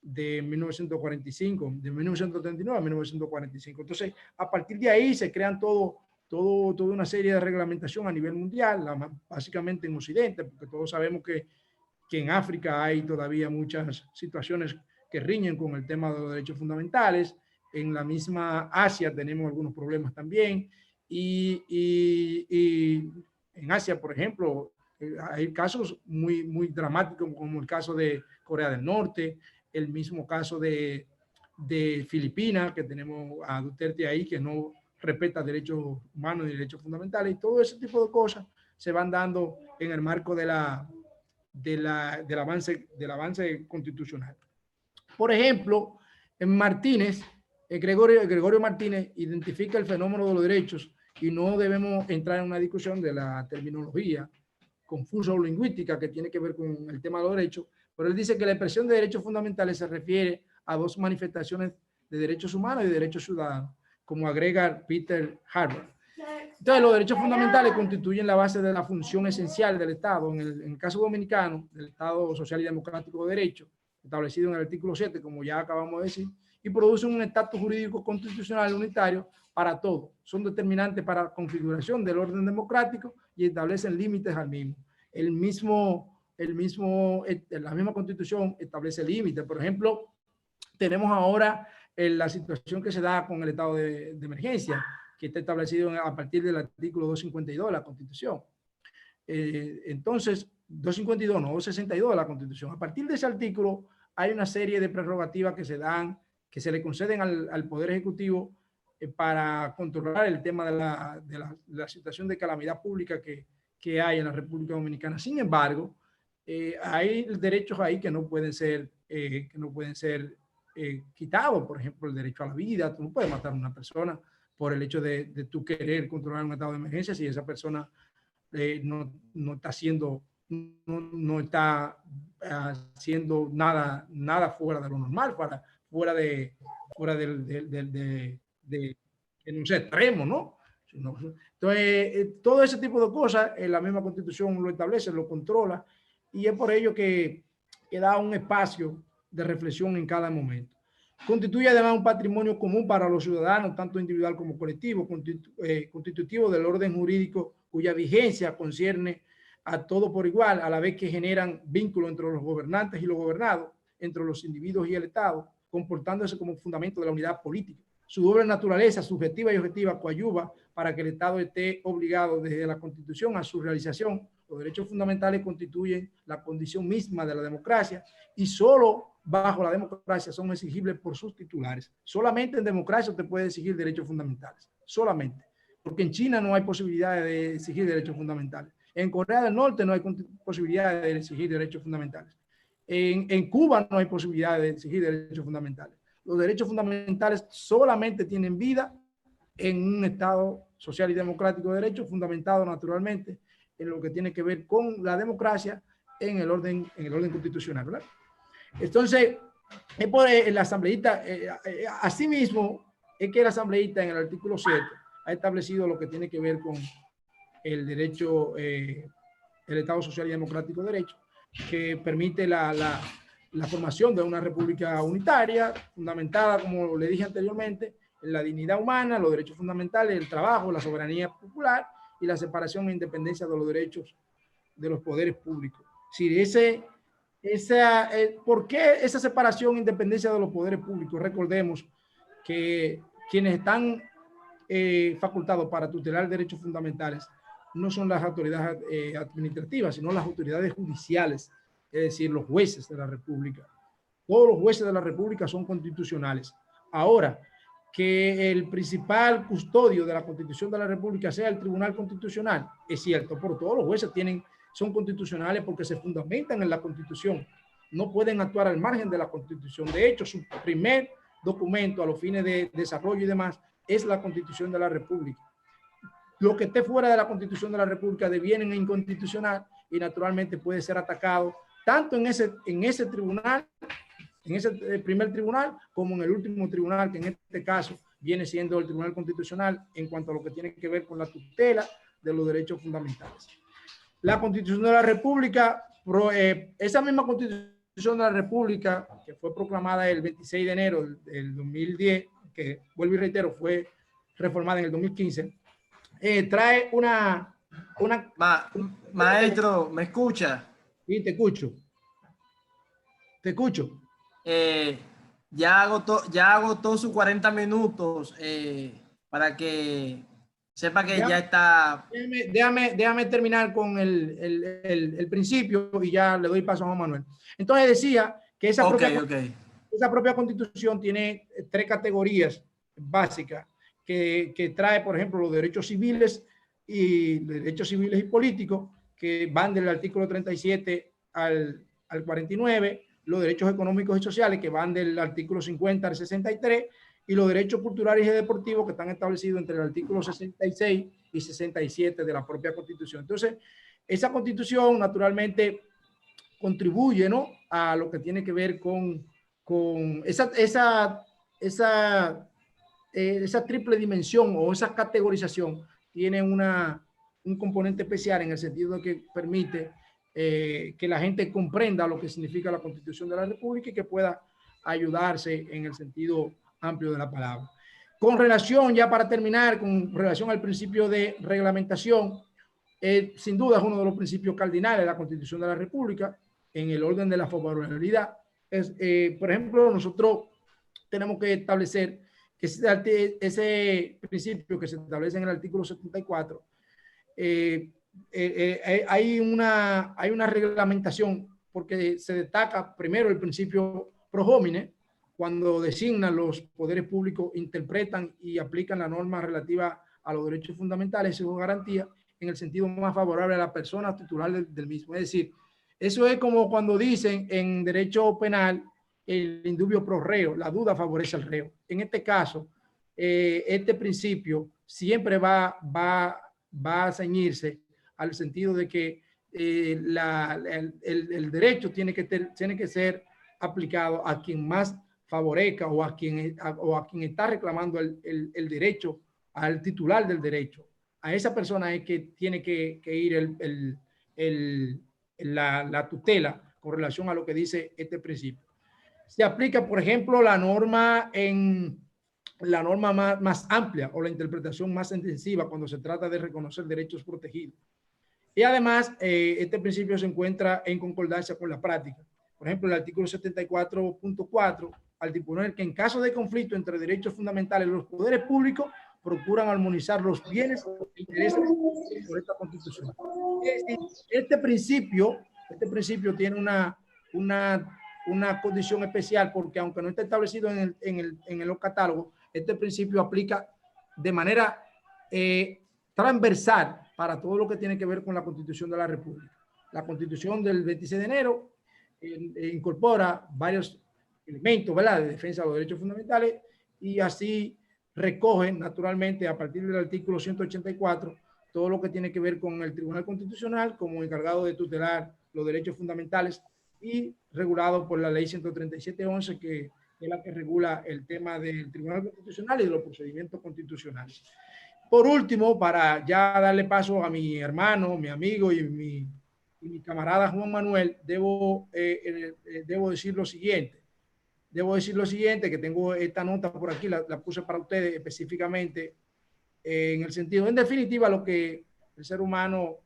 de 1945, de 1939 a 1945. Entonces, a partir de ahí se crean toda una serie de reglamentación a nivel mundial, básicamente en Occidente, porque todos sabemos que en África hay todavía muchas situaciones que riñen con el tema de los derechos fundamentales. En la misma Asia tenemos algunos problemas también. Y en Asia, por ejemplo, hay casos muy dramáticos, como el caso de Corea del Norte, el mismo caso de Filipinas, que tenemos a Duterte ahí, que no respeta derechos humanos y derechos fundamentales, y todo ese tipo de cosas se van dando en el marco del avance constitucional. Por ejemplo, en Martínez, Gregorio Martínez identifica el fenómeno de los derechos y no debemos entrar en una discusión de la terminología confusa o lingüística que tiene que ver con el tema de los derechos, pero él dice que la expresión de derechos fundamentales se refiere a dos manifestaciones de derechos humanos y de derechos ciudadanos, como agrega Peter Harvard. Entonces, los derechos fundamentales constituyen la base de la función esencial del Estado, en el caso dominicano, del Estado Social y Democrático de Derecho, establecido en el artículo 7, como ya acabamos de decir, y producen un estatus jurídico constitucional unitario para todos. Son determinantes para la configuración del orden democrático y establecen límites al mismo. La misma Constitución establece límites. Por ejemplo, tenemos ahora la situación que se da con el estado de emergencia, que está establecido a partir del artículo 252 de la Constitución. Entonces, 252, no, 262 de la Constitución. A partir de ese artículo hay una serie de prerrogativas que se dan, que se le conceden al Poder Ejecutivo para controlar el tema de la situación de calamidad pública que hay en la República Dominicana. Sin embargo, hay derechos ahí que no pueden ser quitados. Por ejemplo, el derecho a la vida. Tú no puedes matar a una persona por el hecho de tú querer controlar un estado de emergencia si esa persona no está haciendo, no está haciendo nada fuera de lo normal, fuera de un extremo, ¿no? Entonces, todo ese tipo de cosas, la misma Constitución lo establece, lo controla, y es por ello que da un espacio de reflexión en cada momento. Constituye además un patrimonio común para los ciudadanos, tanto individual como colectivo, constitutivo del orden jurídico cuya vigencia concierne a todo por igual, a la vez que generan vínculos entre los gobernantes y los gobernados, entre los individuos y el Estado, comportándose como fundamento de la unidad política. Su doble naturaleza, subjetiva y objetiva, coadyuva para que el Estado esté obligado desde la Constitución a su realización. Los derechos fundamentales constituyen la condición misma de la democracia y solo bajo la democracia son exigibles por sus titulares. Solamente en democracia te puede exigir derechos fundamentales. Solamente. Porque en China no hay posibilidad de exigir derechos fundamentales. En Corea del Norte no hay posibilidad de exigir derechos fundamentales. En Cuba no hay posibilidad de exigir derechos fundamentales. Los derechos fundamentales solamente tienen vida en un Estado social y democrático de derecho, fundamentado naturalmente en lo que tiene que ver con la democracia en el orden constitucional, ¿verdad? Entonces, es por el asambleísta, asimismo, es que el asambleísta en el artículo 7 ha establecido lo que tiene que ver con el derecho, el Estado social y democrático de derecho, que permite la formación de una república unitaria, fundamentada, como le dije anteriormente, en la dignidad humana, los derechos fundamentales, el trabajo, la soberanía popular y la separación e independencia de los derechos de los poderes públicos. Es decir, ¿por qué esa separación e independencia de los poderes públicos? Recordemos que quienes están facultados para tutelar derechos fundamentales no son las autoridades administrativas, sino las autoridades judiciales, es decir, los jueces de la República. Todos los jueces de la República son constitucionales. Ahora, que el principal custodio de la Constitución de la República sea el Tribunal Constitucional, es cierto, pero todos los jueces son constitucionales porque se fundamentan en la Constitución. No pueden actuar al margen de la Constitución. De hecho, su primer documento a los fines de desarrollo y demás es la Constitución de la República. Lo que esté fuera de la Constitución de la República deviene inconstitucional y naturalmente puede ser atacado tanto en ese tribunal, en ese primer tribunal, como en el último tribunal, que en este caso viene siendo el Tribunal Constitucional en cuanto a lo que tiene que ver con la tutela de los derechos fundamentales. La Constitución de la República, esa misma Constitución de la República, que fue proclamada el 26 de enero del 2010, que vuelvo y reitero, fue reformada en el 2015, trae una Maestro, ¿me escucha? Sí, te escucho. Te escucho. Ya agotó sus 40 minutos para que sepa que ya está. Déjame terminar con el principio y ya le doy paso a Juan Manuel. Entonces decía que esa propia Constitución tiene 3 categorías básicas que trae, por ejemplo, los derechos civiles y políticos, que van del artículo 37 al 49, los derechos económicos y sociales, que van del artículo 50 al 63, y los derechos culturales y deportivos, que están establecidos entre el artículo 66 y 67 de la propia Constitución. Entonces, esa Constitución naturalmente contribuye, ¿no?, a lo que tiene que ver con esa triple dimensión o esa categorización. Tiene un componente especial en el sentido de que permite que la gente comprenda lo que significa la Constitución de la República y que pueda ayudarse en el sentido amplio de la palabra. Con relación, ya para terminar, con relación al principio de reglamentación, sin duda es uno de los principios cardinales de la Constitución de la República en el orden de la favorabilidad. Por ejemplo, nosotros tenemos que establecer que ese principio que se establece en el artículo 74, hay una reglamentación, porque se destaca primero el principio pro homine, cuando designan los poderes públicos, interpretan y aplican la norma relativa a los derechos fundamentales y su garantía en el sentido más favorable a la persona titular del mismo. Es decir, eso es como cuando dicen en derecho penal el indubio pro reo, la duda favorece al reo. En este caso, este principio siempre va a ceñirse al sentido de que el derecho tiene que ser aplicado a quien más favorezca o a quien está reclamando el derecho, al titular del derecho. A esa persona es que tiene que ir la tutela con relación a lo que dice este principio. Se aplica, por ejemplo, la norma más amplia o la interpretación más intensiva cuando se trata de reconocer derechos protegidos. Y además, este principio se encuentra en concordancia con la práctica. Por ejemplo, el artículo 74.4, al disponer que en caso de conflicto entre derechos fundamentales, los poderes públicos procuran armonizar los bienes e intereses por esta Constitución. Es decir, este principio tiene una condición especial, porque aunque no está establecido en los catálogos, este principio aplica de manera transversal para todo lo que tiene que ver con la Constitución de la República. La Constitución del 26 de enero incorpora varios elementos, ¿verdad?, de defensa de los derechos fundamentales, y así recogen naturalmente a partir del artículo 184 todo lo que tiene que ver con el Tribunal Constitucional como encargado de tutelar los derechos fundamentales y regulado por la ley 137.11, que es la que regula el tema del Tribunal Constitucional y de los procedimientos constitucionales. Por último, para ya darle paso a mi hermano, mi amigo y mi camarada Juan Manuel, debo decir lo siguiente. Que tengo esta nota por aquí, la puse para ustedes específicamente, en el sentido, en definitiva, lo que el ser humano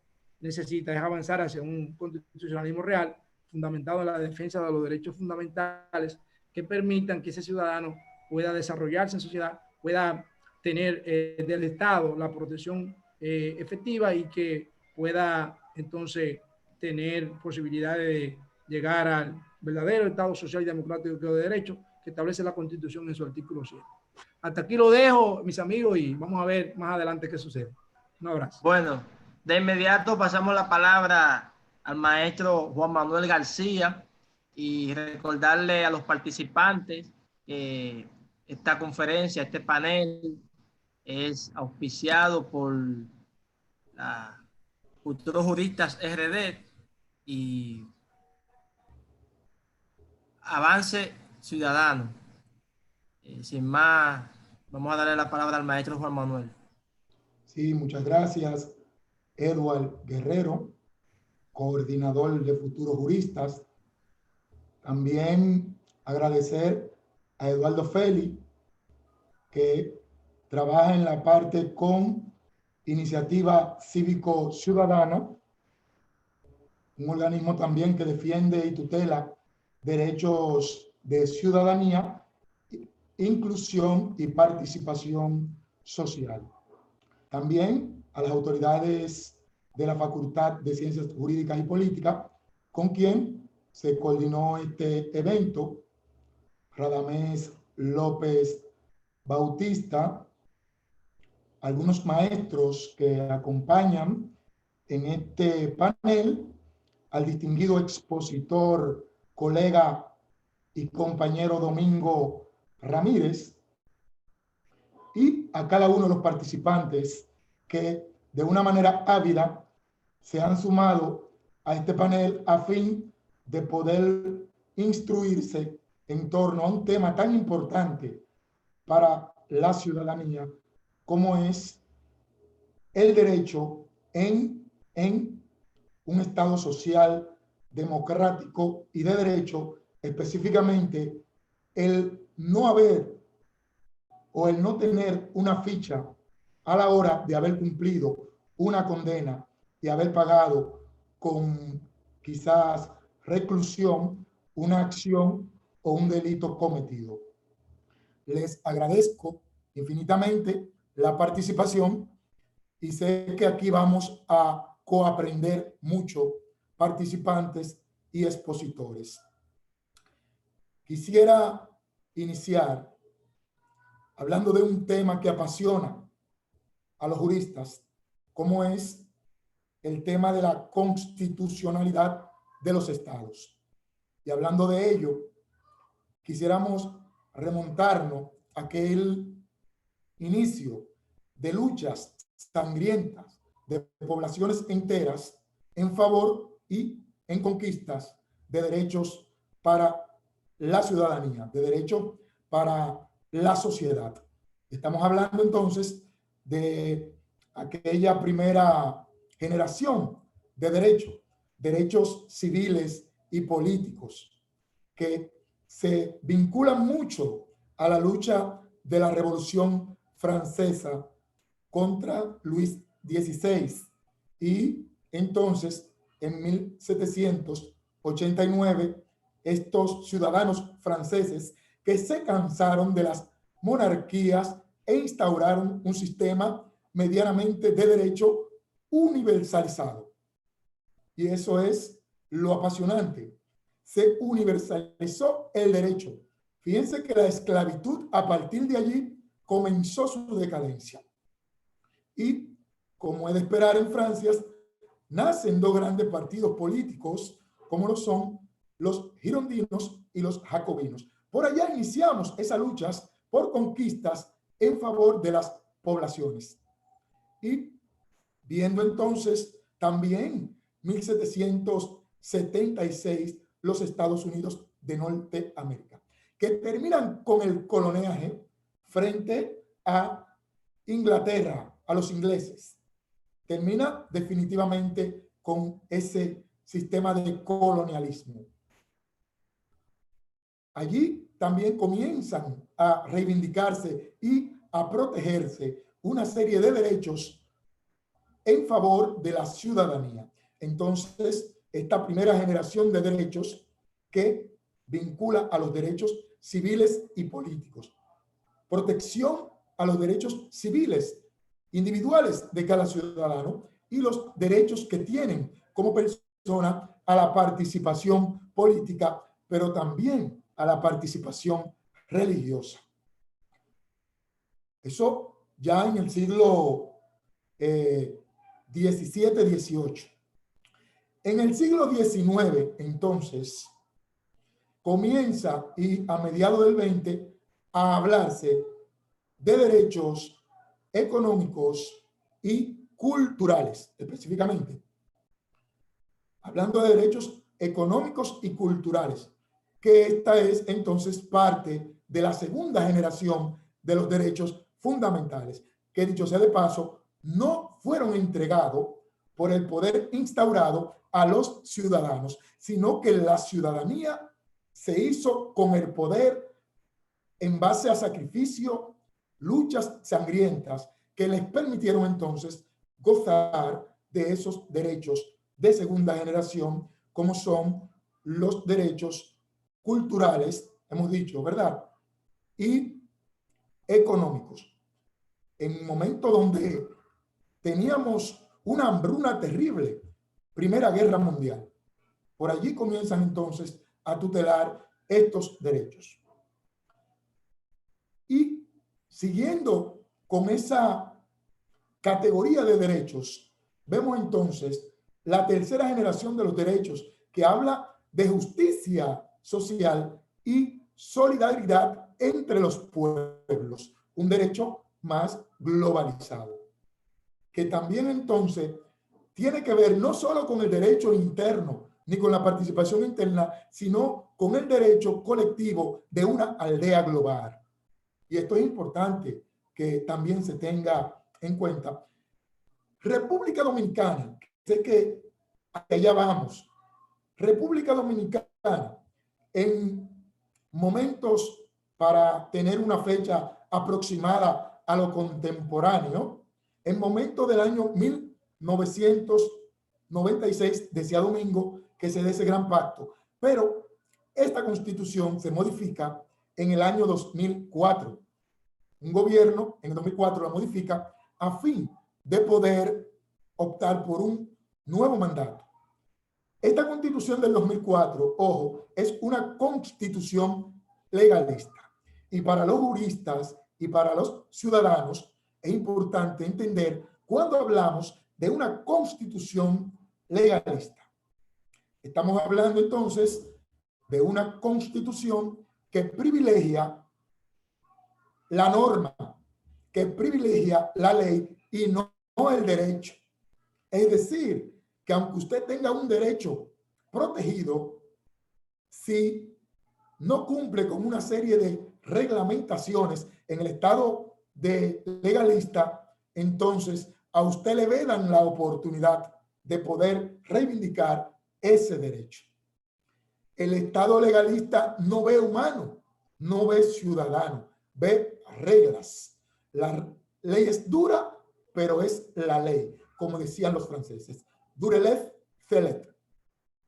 necesita es avanzar hacia un constitucionalismo real, fundamentado en la defensa de los derechos fundamentales que permitan que ese ciudadano pueda desarrollarse en sociedad, pueda tener del Estado la protección efectiva y que pueda entonces tener posibilidades de llegar al verdadero Estado social y democrático de derecho que establece la Constitución en su artículo 7. Hasta aquí lo dejo, mis amigos, y vamos a ver más adelante qué sucede. Un abrazo. Bueno, de inmediato pasamos la palabra al maestro Juan Manuel García y recordarle a los participantes que esta conferencia, este panel, es auspiciado por la Futuros Juristas RD y Avance Ciudadano. Sin más, vamos a darle la palabra al maestro Juan Manuel. Sí, muchas gracias. Edward Guerrero, coordinador de Futuros Juristas. También agradecer a Eduardo Félix, que trabaja en la parte con Iniciativa Cívico Ciudadana, un organismo también que defiende y tutela derechos de ciudadanía, inclusión y participación social. También a las autoridades de la Facultad de Ciencias Jurídicas y Políticas, con quien se coordinó este evento, Radamés López Bautista, algunos maestros que acompañan en este panel, al distinguido expositor, colega y compañero Domingo Ramírez, y a cada uno de los participantes que de una manera ávida se han sumado a este panel a fin de poder instruirse en torno a un tema tan importante para la ciudadanía como es el derecho en un Estado social, democrático y de derecho, específicamente el no haber o el no tener una ficha a la hora de haber cumplido una condena y haber pagado con quizás reclusión una acción o un delito cometido. les agradezco infinitamente la participación y sé que aquí vamos a coaprender mucho participantes y expositores. Quisiera iniciar hablando de un tema que apasiona a los juristas, como es el tema de la constitucionalidad de los estados. Y hablando de ello, quisiéramos remontarnos a aquel inicio de luchas sangrientas de poblaciones enteras en favor y en conquistas de derechos para la ciudadanía, de derechos para la sociedad. Estamos hablando entonces de aquella primera generación de derechos civiles y políticos que se vinculan mucho a la lucha de la Revolución Francesa contra Luis XVI. Y entonces, en 1789, estos ciudadanos franceses que se cansaron de las monarquías e instauraron un sistema medianamente de derecho universalizado. Y eso es lo apasionante. Se universalizó el derecho. Fíjense que la esclavitud a partir de allí comenzó su decadencia. Y como es de esperar en Francia, nacen dos grandes partidos políticos como lo son los girondinos y los jacobinos. Por allá iniciamos esas luchas por conquistas en favor de las poblaciones. Y viendo entonces también 1776 los Estados Unidos de Norteamérica, que terminan con el coloniaje frente a Inglaterra, a los ingleses. Termina definitivamente con ese sistema de colonialismo. Allí también comienzan a reivindicarse y a protegerse una serie de derechos en favor de la ciudadanía. Entonces, esta primera generación de derechos que vincula a los derechos civiles y políticos. Protección a los derechos civiles individuales de cada ciudadano y los derechos que tienen como persona a la participación política, pero también a la participación religiosa. Eso ya en el siglo XVII-XVIII. En el siglo XIX, entonces, comienza y a mediados del XX a hablarse de derechos económicos y culturales, específicamente. Hablando de derechos económicos y culturales, que esta es entonces parte de la segunda generación de los derechos fundamentales, que dicho sea de paso, no fueron entregados por el poder instaurado a los ciudadanos, sino que la ciudadanía se hizo con el poder en base a sacrificio, luchas sangrientas que les permitieron entonces gozar de esos derechos de segunda generación, como son los derechos culturales, hemos dicho, ¿verdad? Y económicos. En un momento donde teníamos una hambruna terrible, Primera Guerra Mundial. Por allí comienzan entonces a tutelar estos derechos. Y siguiendo con esa categoría de derechos, vemos entonces la tercera generación de los derechos que habla de justicia social y solidaridad entre los pueblos, un derecho más globalizado, que también entonces tiene que ver no solo con el derecho interno ni con la participación interna, sino con el derecho colectivo de una aldea global. Y esto es importante que también se tenga en cuenta. República Dominicana, sé que allá vamos. República Dominicana, en momentos para tener una fecha aproximada a lo contemporáneo, en momentos del año 1996, decía Domingo, que se dé ese gran pacto. Pero esta constitución se modifica en el año 2004. Un gobierno en el 2004 la modifica a fin de poder optar por un nuevo mandato. Esta constitución del 2004, ojo, es una constitución legalista. Y para los juristas y para los ciudadanos es importante entender cuando hablamos de una constitución legalista. Estamos hablando entonces de una constitución que privilegia la norma, que privilegia la ley y no el derecho. Es decir, que aunque usted tenga un derecho protegido, si no cumple con una serie de reglamentaciones en el estado de legalista, entonces a usted le vedan la oportunidad de poder reivindicar ese derecho. El estado legalista no ve humano, no ve ciudadano, ve reglas. La ley es dura, pero es la ley, como decían los franceses. Durelez, celet.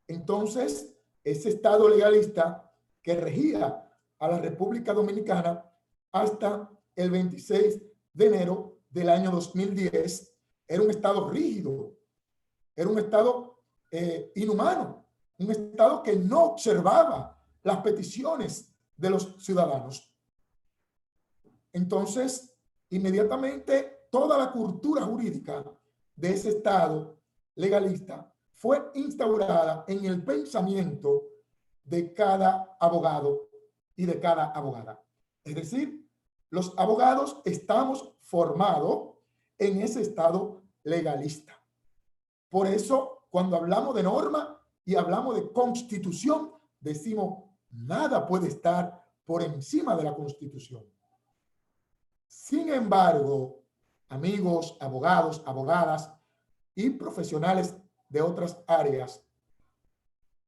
Entonces, ese estado legalista que regía a la República Dominicana hasta el 26 de enero del año 2010 era un estado rígido, era un estado inhumano, un estado que no observaba las peticiones de los ciudadanos. Entonces, inmediatamente toda la cultura jurídica de ese estado legalista fue instaurada en el pensamiento de cada abogado y de cada abogada. Es decir, los abogados estamos formados en ese estado legalista. Por eso, cuando hablamos de norma y hablamos de constitución, decimos, nada puede estar por encima de la Constitución. Sin embargo, amigos, abogados, abogadas y profesionales de otras áreas,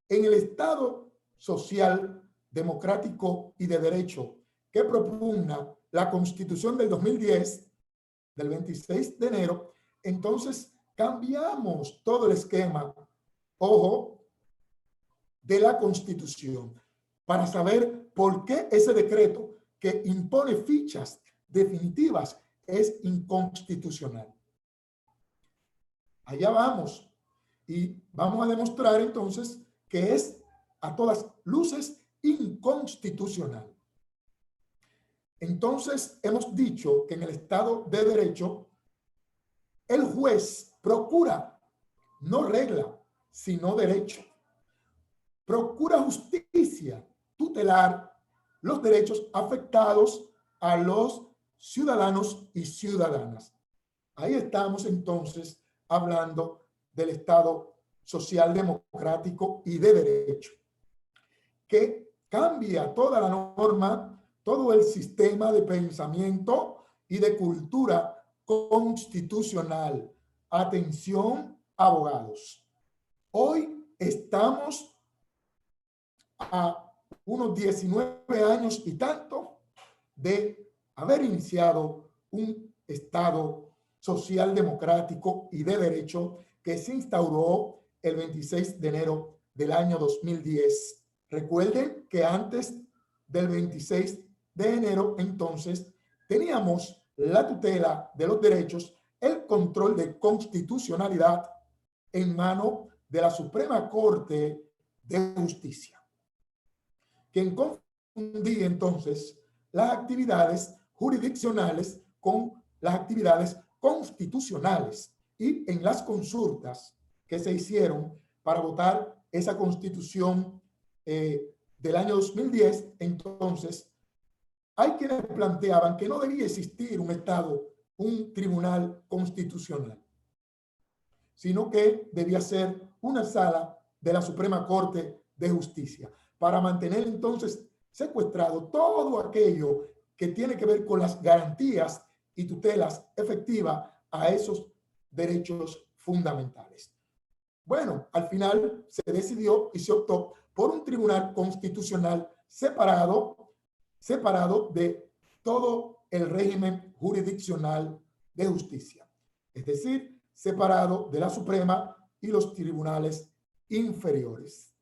en el Estado social, democrático y de derecho que propugna la Constitución del 2010, del 26 de enero, entonces cambiamos todo el esquema, ojo, de la Constitución para saber por qué ese decreto que impone fichas definitivas es inconstitucional. Allá vamos y vamos a demostrar entonces que es a todas luces inconstitucional. Entonces hemos dicho que en el Estado de Derecho el juez procura no regla, sino derecho. Procura justicia, tutelar los derechos afectados a los ciudadanos y ciudadanas. Ahí estamos entonces hablando del Estado social democrático y de derecho, que cambia toda la norma, todo el sistema de pensamiento y de cultura constitucional. Atención, abogados. Hoy estamos a unos 19 años y tanto de haber iniciado un Estado social democrático y de derecho que se instauró el 26 de enero del año 2010. Recuerden que antes del 26 de enero, entonces, teníamos la tutela de los derechos, el control de constitucionalidad en mano de la Suprema Corte de Justicia, quien confundía entonces las actividades jurisdiccionales con las actividades constitucionales. Y en las consultas que se hicieron para votar esa constitución del año 2010, entonces hay quienes planteaban que no debía existir un Estado, un tribunal constitucional, sino que debía ser una sala de la Suprema Corte de Justicia para mantener entonces secuestrado todo aquello que tiene que ver con las garantías y tutelas efectivas a esos derechos fundamentales. Bueno, al final se decidió y se optó por un tribunal constitucional separado de todo el régimen jurisdiccional de justicia, es decir, separado de la Suprema y los tribunales inferiores.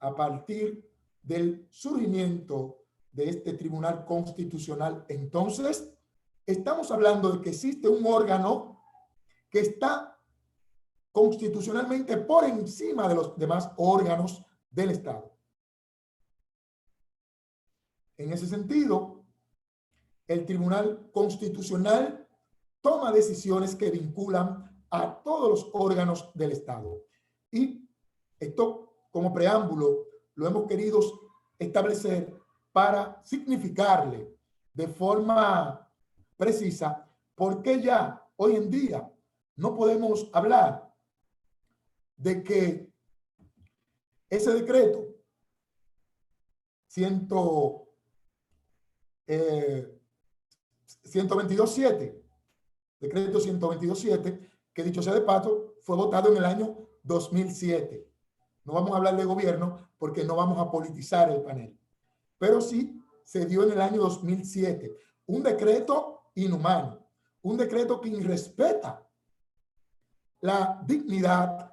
A partir del surgimiento de este Tribunal Constitucional. Entonces, estamos hablando de que existe un órgano que está constitucionalmente por encima de los demás órganos del Estado. En ese sentido, el Tribunal Constitucional toma decisiones que vinculan a todos los órganos del Estado. Y esto, como preámbulo, lo hemos querido establecer para significarle de forma precisa por qué ya hoy en día no podemos hablar de que ese decreto 122.7, decreto 122.7, que dicho sea de paso, fue votado en el año 2007. No vamos a hablar de gobierno porque no vamos a politizar el panel, pero sí se dio en el año 2007. Un decreto inhumano, un decreto que irrespeta la dignidad,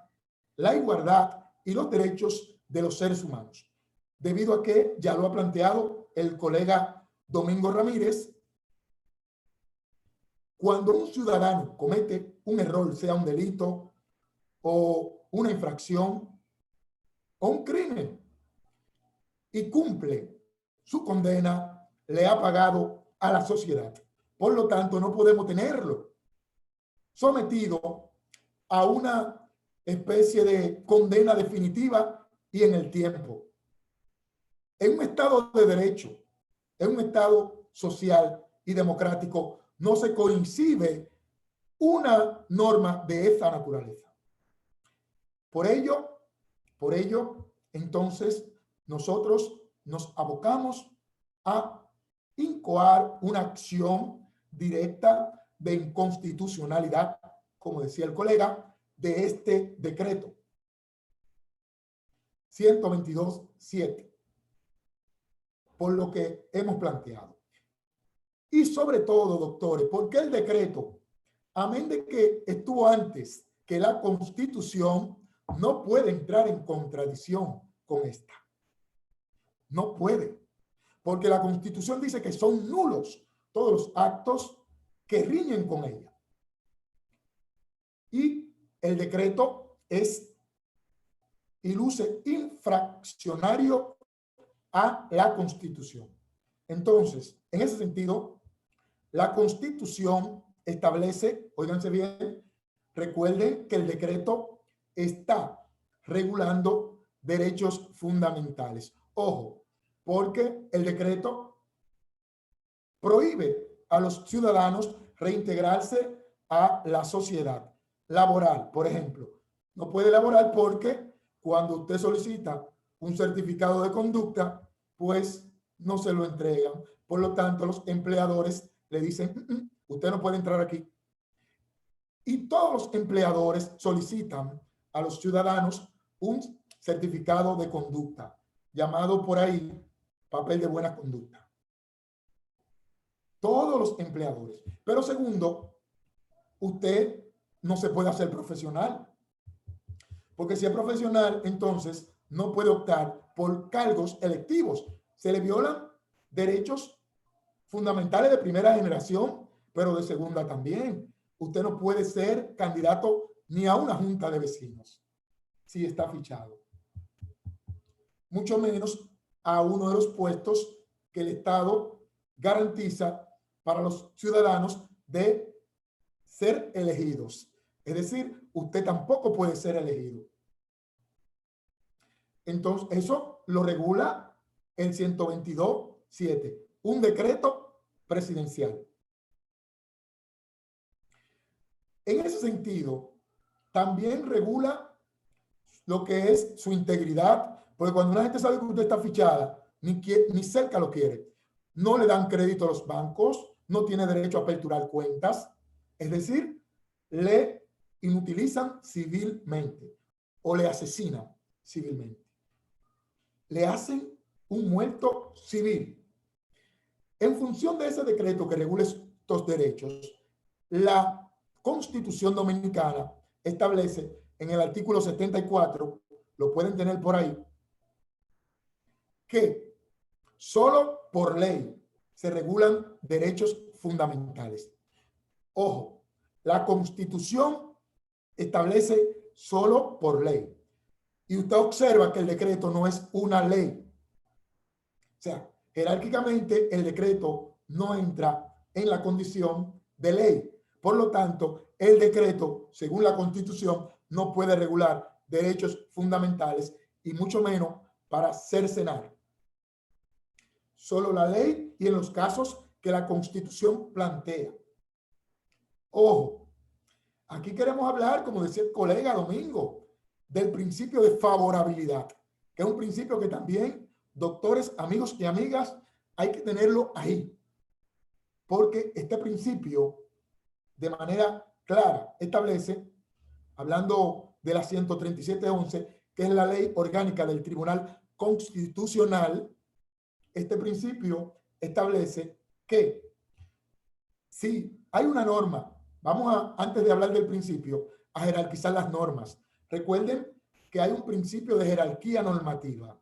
la igualdad y los derechos de los seres humanos, debido a que, ya lo ha planteado el colega Domingo Ramírez, cuando un ciudadano comete un error, sea un delito o una infracción o un crimen, y cumple su condena, le ha pagado a la sociedad. Por lo tanto, no podemos tenerlo sometido a una especie de condena definitiva y en el tiempo. En un Estado de derecho, en un Estado social y democrático, no se coincide una norma de esa naturaleza. Por ello, entonces, nosotros nos abocamos a incoar una acción directa de inconstitucionalidad, como decía el colega, de este decreto 122.7, por lo que hemos planteado. Y sobre todo, doctores, porque el decreto, amén de que estuvo antes que la Constitución, no puede entrar en contradicción con esta. No puede, porque la Constitución dice que son nulos todos los actos que riñen con ella. Y el decreto es y luce infraccionario a la Constitución. Entonces, en ese sentido, la Constitución establece, óiganse bien, recuerden que el decreto está regulando derechos fundamentales. Ojo, porque el decreto prohíbe a los ciudadanos reintegrarse a la sociedad laboral, por ejemplo. No puede laborar porque cuando usted solicita un certificado de conducta, pues no se lo entregan. Por lo tanto, los empleadores le dicen, usted no puede entrar aquí. Y todos los empleadores solicitan a los ciudadanos un certificado de conducta, llamado por ahí papel de buena conducta. Todos los empleadores. Pero segundo, usted no se puede hacer profesional. Porque si es profesional, entonces no puede optar por cargos electivos. Se le violan derechos fundamentales de primera generación, pero de segunda también. Usted no puede ser candidato ni a una junta de vecinos si está fichado. Mucho menos a uno de los puestos que el Estado garantiza para los ciudadanos de ser elegidos. Es decir, usted tampoco puede ser elegido. Entonces, eso lo regula el 122.7, un decreto presidencial. En ese sentido, también regula lo que es su integridad, porque cuando una gente sabe que usted está fichada, ni cerca lo quiere. No le dan crédito a los bancos, no tiene derecho a aperturar cuentas, es decir, le inutilizan civilmente o le asesinan civilmente. Le hacen un muerto civil. En función de ese decreto que regula estos derechos, la Constitución Dominicana establece en el artículo 74, lo pueden tener por ahí, que solo por ley se regulan derechos fundamentales. Ojo, la Constitución establece solo por ley. Y usted observa que el decreto no es una ley. O sea, jerárquicamente el decreto no entra en la condición de ley. Por lo tanto, el decreto, según la Constitución, no puede regular derechos fundamentales y mucho menos para cercenar. Solo la ley y en los casos que la Constitución plantea. Ojo, aquí queremos hablar, como decía el colega Domingo, del principio de favorabilidad, que es un principio que también, doctores, amigos y amigas, hay que tenerlo ahí. Porque este principio, de manera clara, establece, hablando de la 137.11, que es la ley orgánica del Tribunal Constitucional, este principio establece que si hay una norma, vamos a, antes de hablar del principio, a jerarquizar las normas. Recuerden que hay un principio de jerarquía normativa.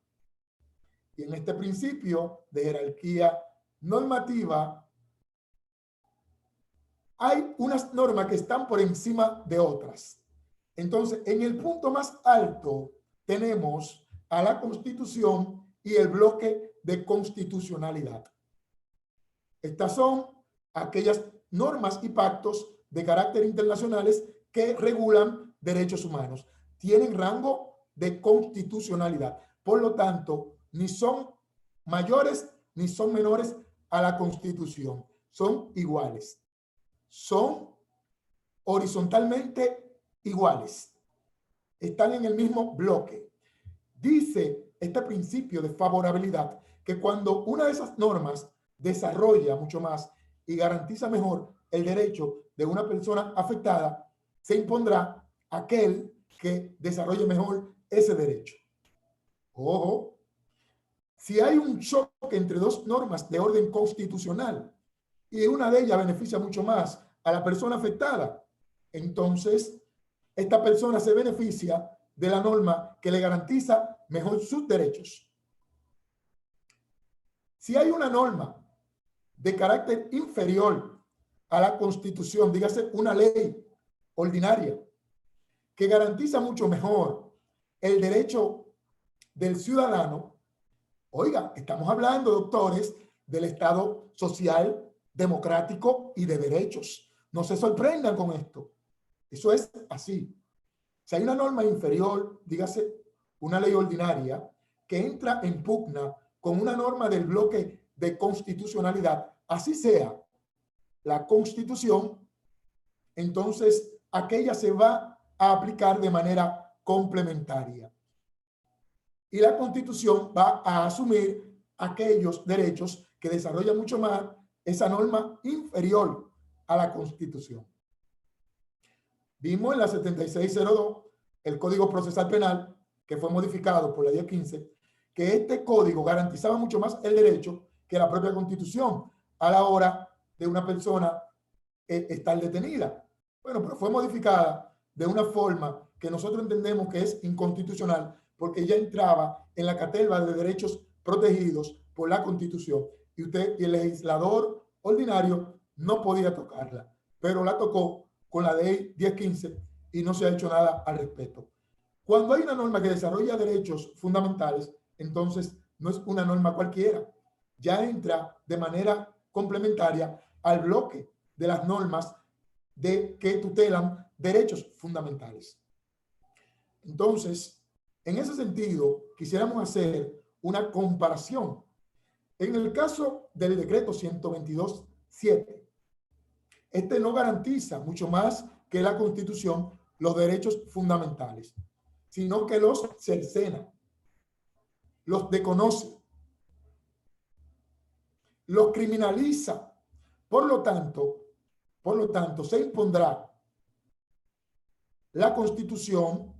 Y en este principio de jerarquía normativa hay unas normas que están por encima de otras. Entonces, en el punto más alto tenemos a la Constitución y el bloque de constitucionalidad. Estas son aquellas normas y pactos de carácter internacionales que regulan derechos humanos. Tienen rango de constitucionalidad. Por lo tanto, ni son mayores ni son menores a la Constitución. Son iguales. Son horizontalmente iguales. Están en el mismo bloque. Dice este principio de favorabilidad que cuando una de esas normas desarrolla mucho más y garantiza mejor el derecho de una persona afectada, se impondrá aquel que desarrolle mejor ese derecho. Ojo, si hay un choque entre dos normas de orden constitucional y una de ellas beneficia mucho más a la persona afectada, entonces esta persona se beneficia de la norma que le garantiza mejor sus derechos. Si hay una norma de carácter inferior a la Constitución, dígase una ley ordinaria, que garantiza mucho mejor el derecho del ciudadano, oiga, estamos hablando, doctores, del Estado social, democrático y de derechos. No se sorprendan con esto. Eso es así. Si hay una norma inferior, dígase una ley ordinaria, que entra en pugna con una norma del bloque de constitucionalidad, así sea la Constitución, entonces aquella se va a aplicar de manera complementaria. Y la Constitución va a asumir aquellos derechos que desarrolla mucho más esa norma inferior a la Constitución. Vimos en la 7602, el Código Procesal Penal, que fue modificado por la 1015, que este código garantizaba mucho más el derecho que la propia Constitución a la hora de una persona estar detenida. Bueno, pero fue modificada de una forma que nosotros entendemos que es inconstitucional porque ya entraba en la caterva de derechos protegidos por la Constitución y usted y el legislador ordinario no podía tocarla, pero la tocó con la ley 1015 y no se ha hecho nada al respecto. Cuando hay una norma que desarrolla derechos fundamentales, entonces no es una norma cualquiera, ya entra de manera complementaria al bloque de las normas que tutelan derechos fundamentales. Entonces, en ese sentido, quisiéramos hacer una comparación. En el caso del decreto 122.7, este no garantiza mucho más que la Constitución los derechos fundamentales, sino que los cercena, los desconoce, los criminaliza. Por lo tanto, se impondrá la Constitución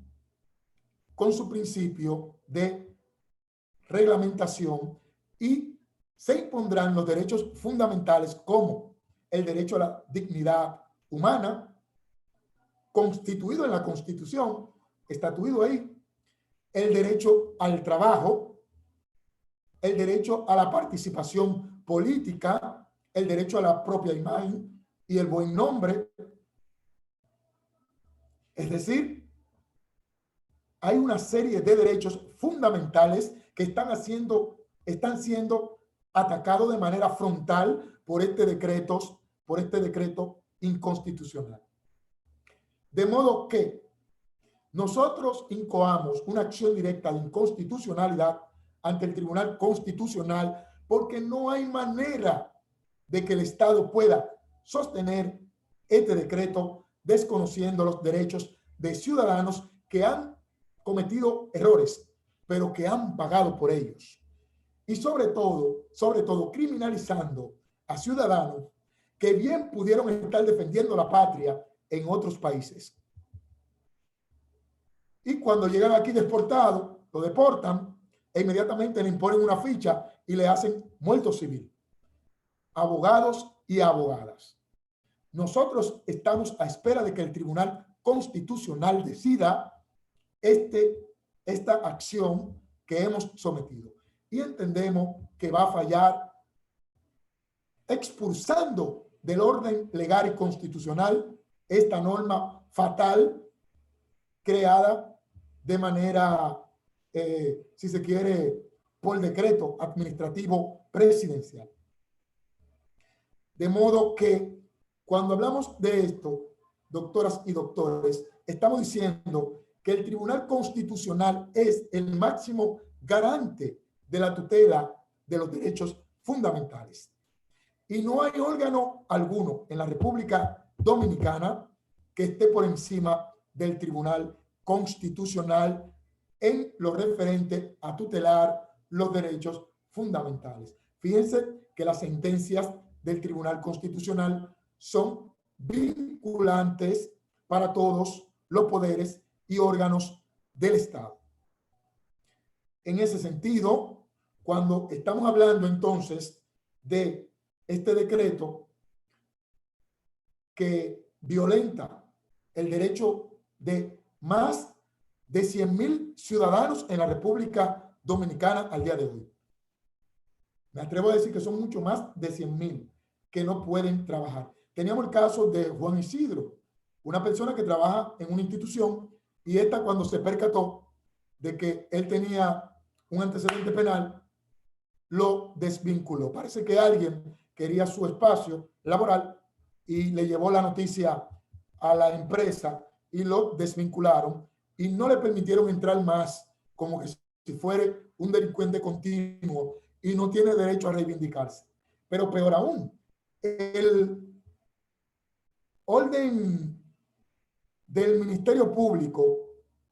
con su principio de reglamentación y se impondrán los derechos fundamentales como el derecho a la dignidad humana, constituido en la Constitución, estatuido ahí, el derecho al trabajo, el derecho a la participación política, el derecho a la propia imagen y el buen nombre. Es decir, hay una serie de derechos fundamentales que están siendo atacados de manera frontal por este decreto inconstitucional. De modo que nosotros incoamos una acción directa de inconstitucionalidad ante el Tribunal Constitucional porque no hay manera de que el Estado pueda sostener este decreto desconociendo los derechos de ciudadanos que han cometido errores, pero que han pagado por ellos. Y sobre todo, criminalizando a ciudadanos que bien pudieron estar defendiendo la patria en otros países. Y cuando llegan aquí deportados, lo deportan e inmediatamente le imponen una ficha y le hacen muerto civil. Abogados y abogadas. Nosotros estamos a espera de que el Tribunal Constitucional decida esta acción que hemos sometido. Y entendemos que va a fallar expulsando del orden legal y constitucional esta norma fatal creada de manera, si se quiere, por decreto administrativo presidencial. De modo que cuando hablamos de esto, doctoras y doctores, estamos diciendo que el Tribunal Constitucional es el máximo garante de la tutela de los derechos fundamentales. Y no hay órgano alguno en la República Dominicana que esté por encima del Tribunal Constitucional en lo referente a tutelar los derechos fundamentales. Fíjense que las sentencias del Tribunal Constitucional son vinculantes para todos los poderes y órganos del Estado. En ese sentido, cuando estamos hablando entonces de este decreto que violenta el derecho de más de 100,000 ciudadanos en la República Dominicana al día de hoy. Me atrevo a decir que son mucho más de 100,000 que no pueden trabajar. Teníamos el caso de Juan Isidro, una persona que trabaja en una institución y esta cuando se percató de que él tenía un antecedente penal, lo desvinculó. Parece que alguien quería su espacio laboral y le llevó la noticia a la empresa y lo desvincularon y no le permitieron entrar más, como que si fuera un delincuente continuo y no tiene derecho a reivindicarse. Pero peor aún, el orden del Ministerio Público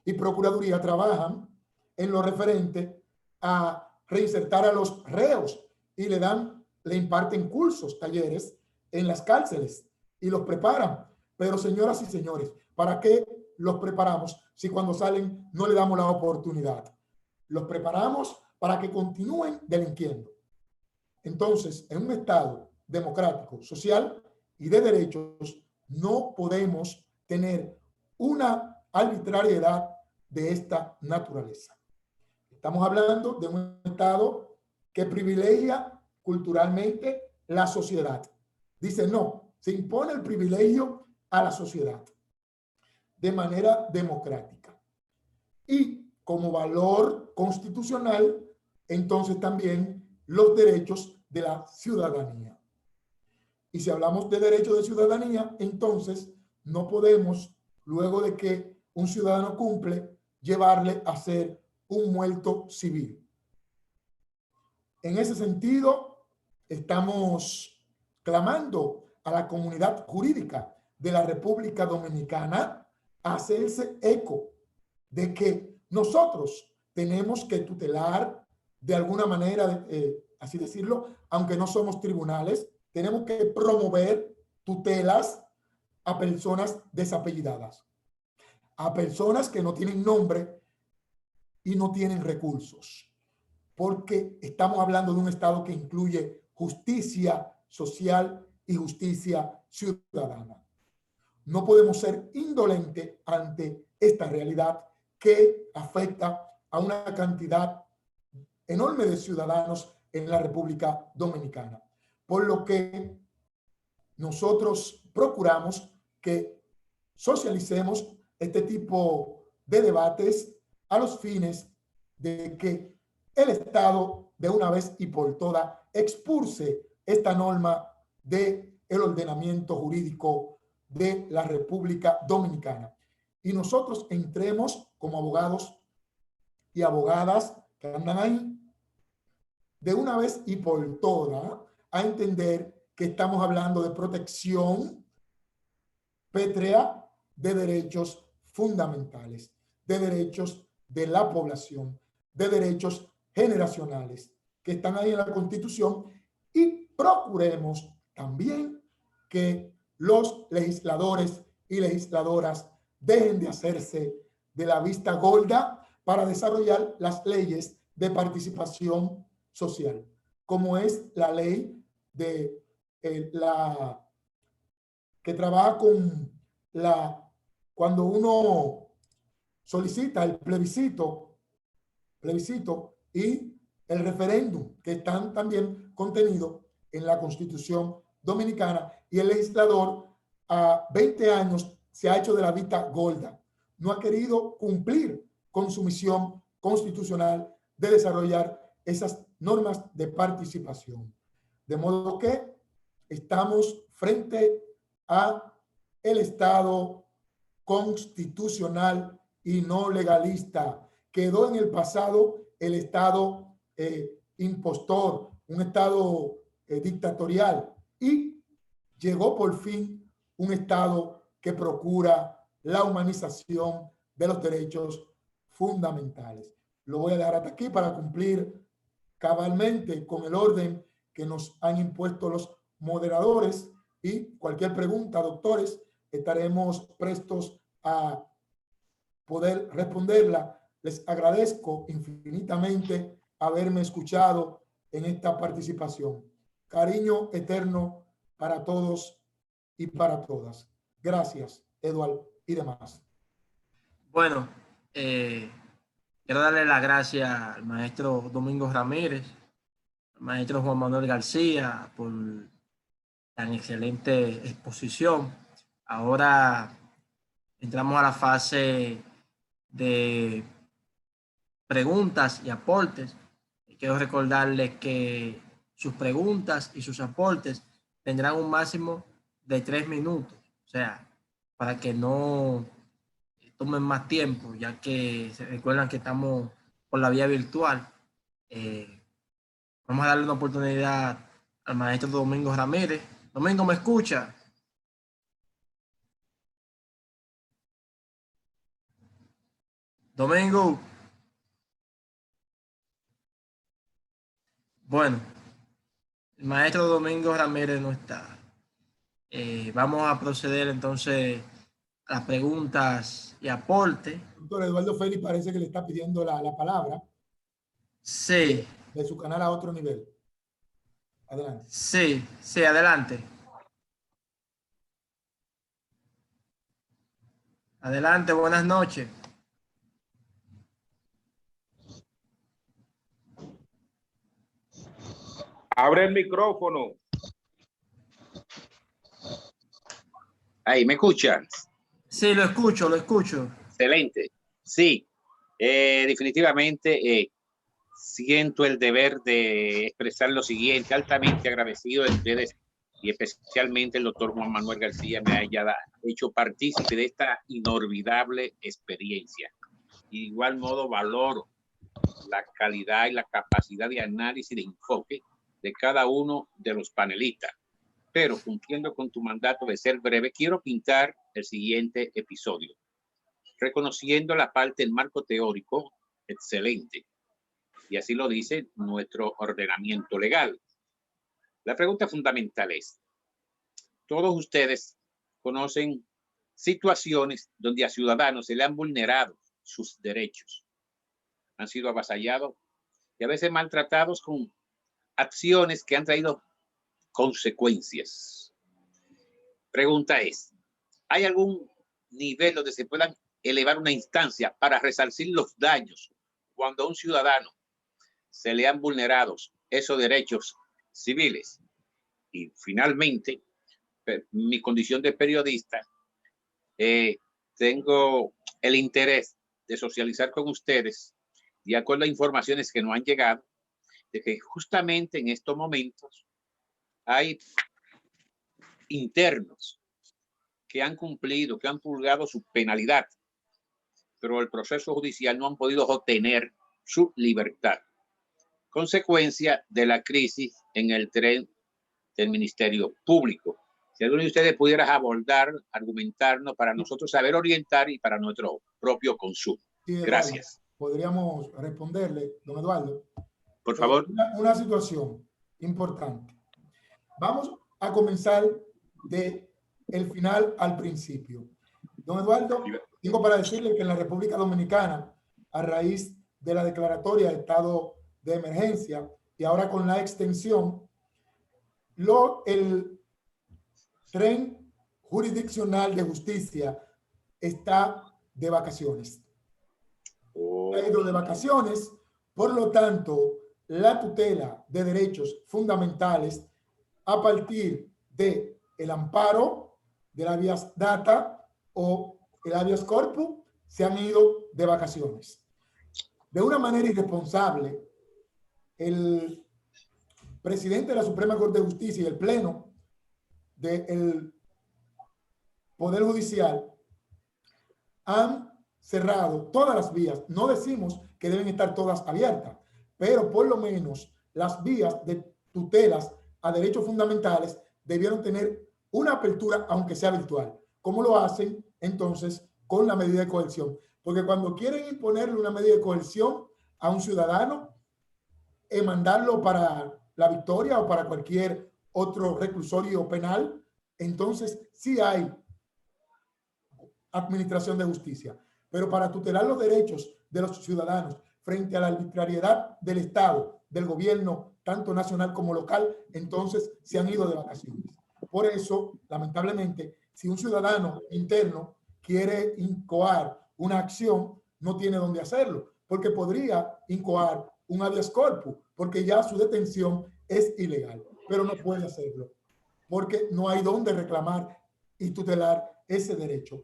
y Procuraduría trabajan en lo referente a reinsertar a los reos y le imparten cursos, talleres en las cárceles y los preparan. Pero señoras y señores, ¿para qué los preparamos si cuando salen no le damos la oportunidad? Los preparamos para que continúen delinquiendo. Entonces, en un Estado democrático, social y de derechos, no podemos tener una arbitrariedad de esta naturaleza. Estamos hablando de un Estado que privilegia culturalmente la sociedad. Dice, no, se impone el privilegio a la sociedad de manera democrática. Y como valor constitucional, entonces también los derechos de la ciudadanía. Y si hablamos de derechos de ciudadanía, entonces no podemos, luego de que un ciudadano cumple, llevarle a ser un muerto civil. En ese sentido, estamos clamando a la comunidad jurídica de la República Dominicana a hacerse eco de que nosotros tenemos que tutelar de alguna manera, así decirlo, aunque no somos tribunales, tenemos que promover tutelas a personas desapellidadas, a personas que no tienen nombre y no tienen recursos, porque estamos hablando de un Estado que incluye justicia social y justicia ciudadana. No podemos ser indolentes ante esta realidad que afecta a una cantidad enorme de ciudadanos en la República Dominicana. Por lo que nosotros procuramos que socialicemos este tipo de debates a los fines de que el Estado de una vez y por todas expulse esta norma del ordenamiento jurídico de la República Dominicana. Y nosotros entremos como abogados y abogadas que andan ahí de una vez y por todas a entender que estamos hablando de protección pétrea de derechos fundamentales, de derechos de la población, de derechos generacionales que están ahí en la Constitución, y procuremos también que los legisladores y legisladoras dejen de hacerse de la vista gorda para desarrollar las leyes de participación social, como es la ley de la que trabaja con cuando uno solicita el plebiscito y el referéndum, que están también contenidos en la Constitución Dominicana, y el legislador a 20 años se ha hecho de la vista gorda, no ha querido cumplir con su misión constitucional de desarrollar esas normas de participación. De modo que estamos frente a el Estado constitucional y no legalista. Quedó en el pasado el Estado impostor, un Estado dictatorial, y llegó por fin un Estado que procura la humanización de los derechos fundamentales. Lo voy a dejar hasta aquí para cumplir cabalmente con el orden que nos han impuesto los moderadores, y cualquier pregunta, doctores, estaremos prestos a poder responderla. Les agradezco infinitamente haberme escuchado en esta participación. Cariño eterno para todos y para todas. Gracias, Eduardo y demás. Bueno, quiero darle las gracias al maestro Domingo Ramírez, al maestro Juan Manuel García por tan excelente exposición. Ahora entramos a la fase de preguntas y aportes. Quiero recordarles que sus preguntas y sus aportes tendrán un máximo de 3 minutos. O sea, para que no tomen más tiempo, ya que se recuerdan que estamos por la vía virtual. Vamos a darle una oportunidad al maestro Domingo Ramírez. Domingo, ¿me escucha? Domingo. Bueno, el maestro Domingo Ramírez no está. Vamos a proceder entonces a las preguntas y aportes. Doctor Eduardo Félix parece que le está pidiendo la palabra. Sí. De su canal a otro nivel. Adelante. Sí, sí, adelante. Adelante, buenas noches. Abre el micrófono. Ahí, ¿me escuchan? Sí, lo escucho, lo escucho. Excelente. Sí, definitivamente siento el deber de expresar lo siguiente, altamente agradecido de ustedes y especialmente el doctor Juan Manuel García me haya hecho partícipe de esta inolvidable experiencia. Y de igual modo valoro la calidad y la capacidad de análisis y de enfoque de cada uno de los panelistas. Pero cumpliendo con tu mandato de ser breve, quiero pintar el siguiente episodio, reconociendo la parte del marco teórico excelente. Y así lo dice nuestro ordenamiento legal. La pregunta fundamental es, todos ustedes conocen situaciones donde a ciudadanos se le han vulnerado sus derechos, han sido avasallados y a veces maltratados con acciones que han traído consecuencias. Pregunta es, ¿hay algún nivel donde se puedan elevar una instancia para resarcir los daños cuando un ciudadano se le han vulnerado esos derechos civiles. Y finalmente, mi condición de periodista, tengo el interés de socializar con ustedes, de acuerdo a informaciones que nos han llegado, de que justamente en estos momentos hay internos que han cumplido, que han purgado su penalidad, pero el proceso judicial no han podido obtener su libertad, consecuencia de la crisis en el tren del Ministerio Público. Si alguno de ustedes pudiera abordar, argumentarnos para nosotros saber orientar y para nuestro propio consumo. Sí, Eduardo, gracias. Podríamos responderle, don Eduardo. Por favor. Una situación importante. Vamos a comenzar de el final al principio. Don Eduardo, tengo para decirle que en la República Dominicana, a raíz de la declaratoria de estado de emergencia y ahora con la extensión, el tren jurisdiccional de justicia está de vacaciones. Ha ido de vacaciones, por lo tanto, la tutela de derechos fundamentales a partir de el amparo del habeas data o el habeas corpus se han ido de vacaciones. De una manera irresponsable, el presidente de la Suprema Corte de Justicia y el Pleno del Poder Judicial han cerrado todas las vías. No decimos que deben estar todas abiertas, pero por lo menos las vías de tutelas a derechos fundamentales debieron tener una apertura, aunque sea virtual. ¿Cómo lo hacen entonces con la medida de coerción? Porque cuando quieren imponerle una medida de coerción a un ciudadano, mandarlo para la Victoria o para cualquier otro reclusorio penal, entonces sí hay administración de justicia. Pero para tutelar los derechos de los ciudadanos frente a la arbitrariedad del Estado, del gobierno, tanto nacional como local, entonces se han ido de vacaciones. Por eso, lamentablemente, si un ciudadano interno quiere incoar una acción, no tiene dónde hacerlo, porque podría incoar un habeas corpus, porque ya su detención es ilegal, pero no puede hacerlo, porque no hay dónde reclamar y tutelar ese derecho.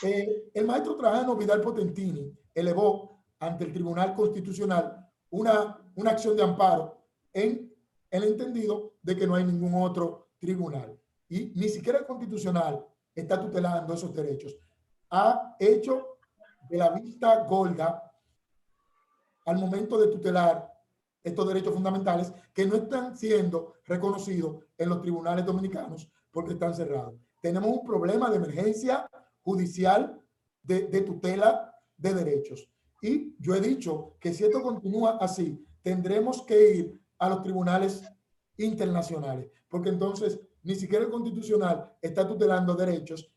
El maestro Trajano Vidal Potentini elevó ante el Tribunal Constitucional una acción de amparo en el entendido de que no hay ningún otro tribunal. Y ni siquiera el Constitucional está tutelando esos derechos. Ha hecho de la vista gorda al momento de tutelar estos derechos fundamentales que no están siendo reconocidos en los tribunales dominicanos porque están cerrados. Tenemos un problema de emergencia judicial de tutela de derechos. Y yo he dicho que si esto continúa así, tendremos que ir a los tribunales internacionales, porque entonces ni siquiera el Constitucional está tutelando derechos,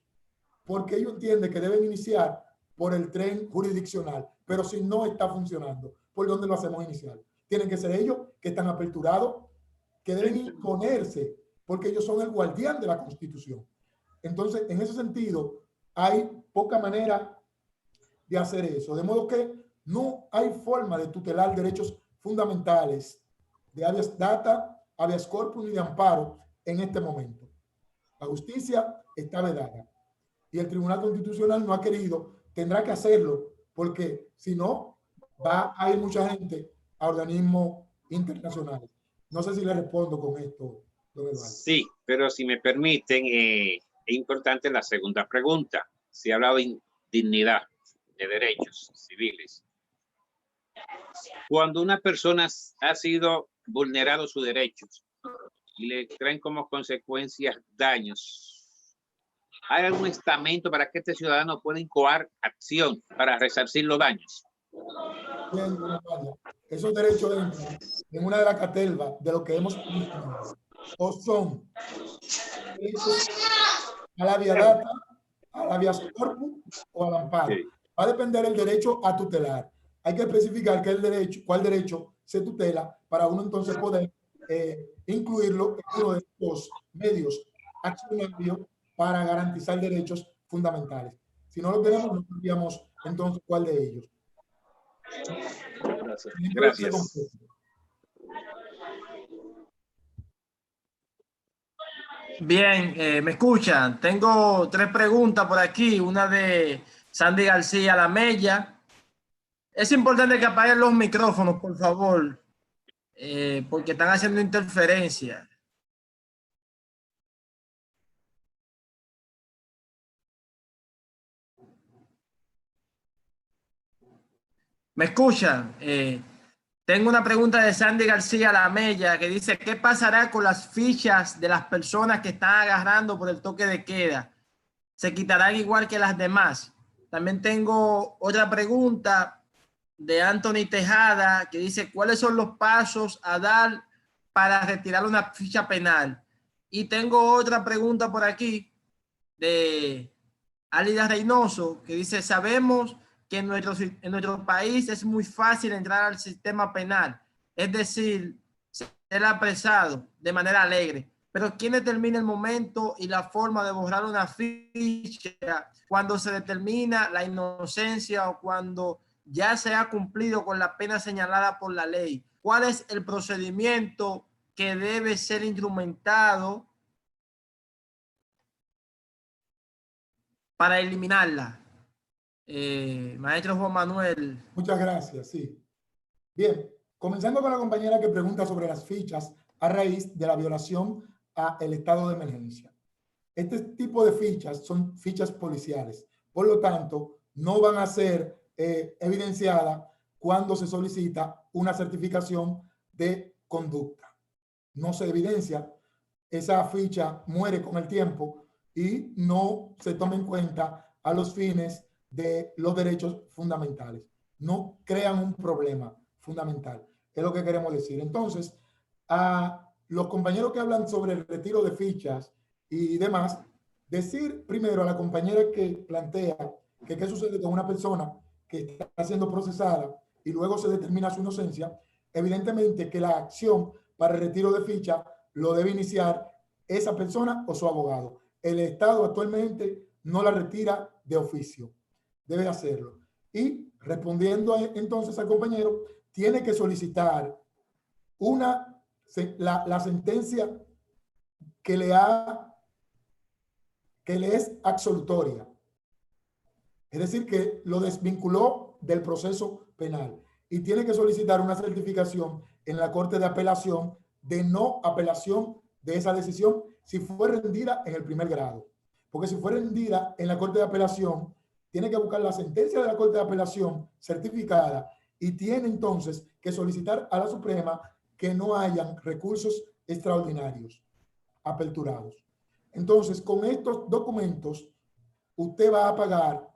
porque ellos entienden que deben iniciar por el tren jurisdiccional, pero si no está funcionando, ¿por dónde lo hacemos iniciar? Tienen que ser ellos que están aperturados, que deben imponerse, porque ellos son el guardián de la Constitución. Entonces, en ese sentido, hay poca manera de hacer eso. De modo que no hay forma de tutelar derechos fundamentales de habeas data, habeas corpus ni de amparo en este momento. La justicia está vedada y el Tribunal Constitucional no ha querido, tendrá que hacerlo, porque si no, va a ir mucha gente a organismos internacionales. No sé si le respondo con esto, don Eduardo. Sí, pero si me permiten, es importante la segunda pregunta. Se ha hablado de dignidad, de derechos civiles. Cuando una persona ha sido vulnerado sus derechos y le traen como consecuencias daños, ¿hay algún estamento para que este ciudadano pueda incoar acción para resarcir los daños? Bien, esos derechos entran en una de las catelvas de lo que hemos visto, o son derechos a la vía data, a la habeas corpus o al amparo. Va a depender el derecho a tutelar. Hay que especificar cuál derecho se tutela para uno entonces poder incluirlo en uno de estos medios accionarios para garantizar derechos fundamentales. Si no lo tenemos, no sabríamos entonces cuál de ellos. Gracias. Gracias. Bien, me escuchan. Tengo 3 preguntas por aquí. Una de Sandy García Lamella. Es importante que apaguen los micrófonos, por favor, porque están haciendo interferencia. ¿Me escuchan? Tengo una pregunta de Sandy García Lamella que dice, ¿qué pasará con las fichas de las personas que están agarrando por el toque de queda? ¿Se quitarán igual que las demás? También tengo otra pregunta de Anthony Tejada que dice, ¿cuáles son los pasos a dar para retirar una ficha penal? Y tengo otra pregunta por aquí de Álida Reynoso que dice, sabemos que en nuestro país es muy fácil entrar al sistema penal, es decir, ser apresado de manera alegre, pero ¿quién determina el momento y la forma de borrar una ficha cuando se determina la inocencia o cuando ya se ha cumplido con la pena señalada por la ley? ¿Cuál es el procedimiento que debe ser instrumentado para eliminarla? Maestro Juan Manuel. Muchas gracias, sí. Bien, comenzando con la compañera que pregunta sobre las fichas a raíz de la violación al estado de emergencia. Este tipo de fichas son fichas policiales, por lo tanto, no van a ser evidenciadas cuando se solicita una certificación de conducta. No se evidencia, esa ficha muere con el tiempo y no se toma en cuenta a los fines de los derechos fundamentales. No crean un problema fundamental, es lo que queremos decir. Entonces, a los compañeros que hablan sobre el retiro de fichas y demás, decir primero a la compañera que plantea que qué sucede con una persona que está siendo procesada y luego se determina su inocencia, evidentemente que la acción para el retiro de ficha lo debe iniciar esa persona o su abogado. El Estado actualmente no la retira de oficio, debe hacerlo. Y respondiendo entonces al compañero, tiene que solicitar la sentencia que le es absolutoria. Es decir, que lo desvinculó del proceso penal y tiene que solicitar una certificación en la Corte de Apelación de no apelación de esa decisión si fue rendida en el primer grado. Porque si fue rendida en la Corte de Apelación, tiene que buscar la sentencia de la Corte de Apelación certificada y tiene entonces que solicitar a la Suprema que no hayan recursos extraordinarios aperturados. Entonces, con estos documentos, usted va a pagar,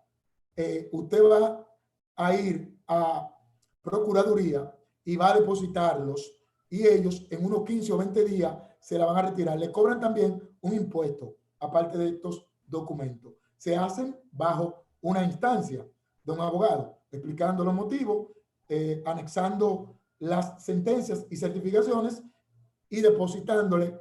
usted va a ir a Procuraduría y va a depositarlos y ellos en unos 15 o 20 días se la van a retirar. Le cobran también un impuesto, aparte de estos documentos. Se hacen bajo una instancia de un abogado, explicando los motivos, anexando las sentencias y certificaciones y depositándole,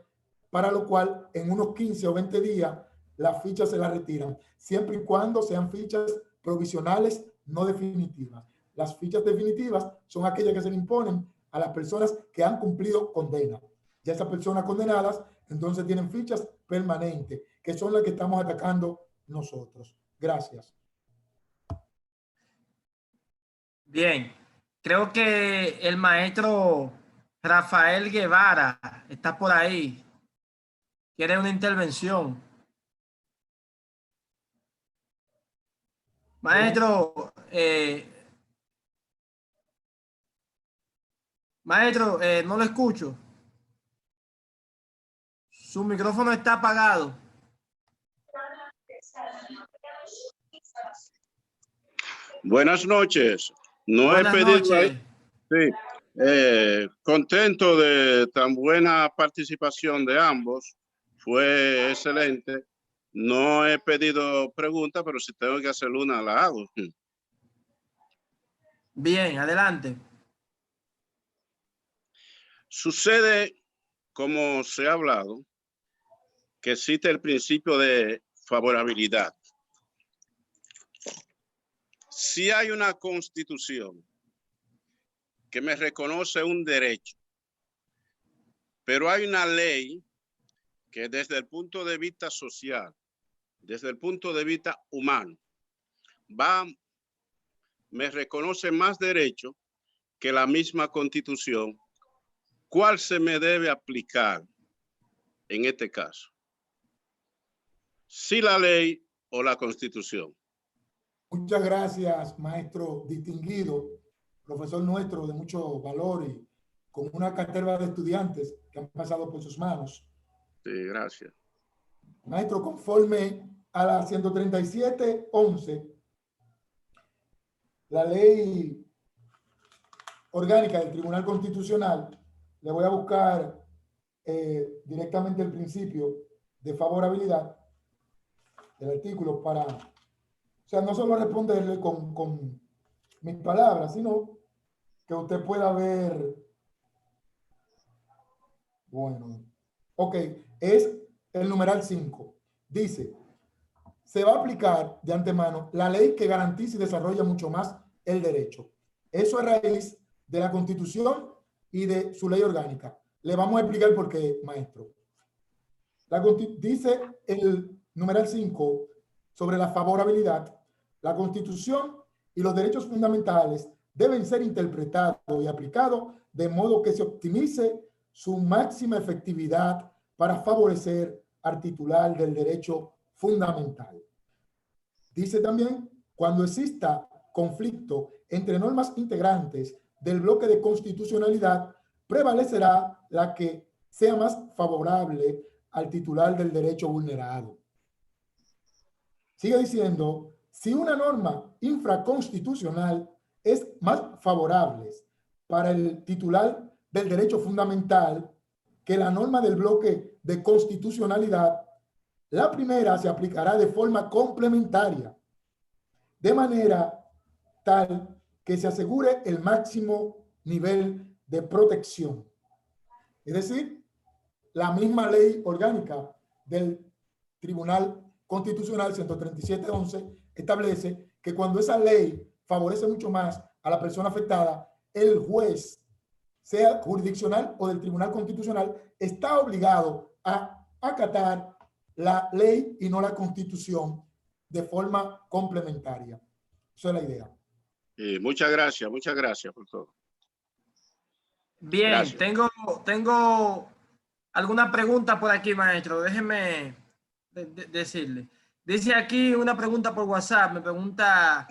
para lo cual en unos 15 o 20 días las fichas se las retiran, siempre y cuando sean fichas provisionales, no definitivas. Las fichas definitivas son aquellas que se le imponen a las personas que han cumplido condena. Ya esas personas condenadas entonces tienen fichas permanentes, que son las que estamos atacando nosotros. Gracias. Bien, creo que el maestro Rafael Guevara está por ahí. Quiere una intervención. Maestro, no lo escucho. Su micrófono está apagado. Buenas noches. No Buenas he pedido. noches. Sí, contento de tan buena participación de ambos. Fue excelente. No he pedido preguntas, pero si tengo que hacer una, la hago. Bien, adelante. Sucede, como se ha hablado, que existe el principio de favorabilidad. Si hay una constitución que me reconoce un derecho, pero hay una ley que desde el punto de vista social, desde el punto de vista humano, me reconoce más derecho que la misma Constitución. ¿Cuál se me debe aplicar en este caso? ¿Si la ley o la Constitución? Muchas gracias, maestro distinguido, profesor nuestro de mucho valor y con una cartera de estudiantes que han pasado por sus manos. Sí, gracias. Maestro, conforme a la 137.11, la ley orgánica del Tribunal Constitucional, le voy a buscar directamente el principio de favorabilidad del artículo para, o sea, no solo responderle con mis palabras, sino que usted pueda ver, bueno, ok, es el numeral 5. Dice, se va a aplicar de antemano la ley que garantiza y desarrolla mucho más el derecho. Eso es raíz de la Constitución y de su ley orgánica. Le vamos a explicar por qué, maestro. Dice el numeral 5 sobre la favorabilidad. La Constitución y los derechos fundamentales deben ser interpretados y aplicados de modo que se optimice su máxima efectividad para favorecer al titular del derecho fundamental. Dice también, cuando exista conflicto entre normas integrantes del bloque de constitucionalidad, prevalecerá la que sea más favorable al titular del derecho vulnerado. Sigue diciendo, si una norma infraconstitucional es más favorable para el titular del derecho fundamental que la norma del bloque de constitucionalidad, la primera se aplicará de forma complementaria, de manera tal que se asegure el máximo nivel de protección. Es decir, la misma ley orgánica del Tribunal Constitucional 137.11 establece que cuando esa ley favorece mucho más a la persona afectada, el juez, sea jurisdiccional o del Tribunal Constitucional, está obligado a acatar la ley y no la Constitución de forma complementaria. Esa es la idea. Muchas gracias por todo. Bien, Gracias. tengo alguna pregunta por aquí, maestro. Déjeme decirle. Dice aquí una pregunta por WhatsApp. Me pregunta,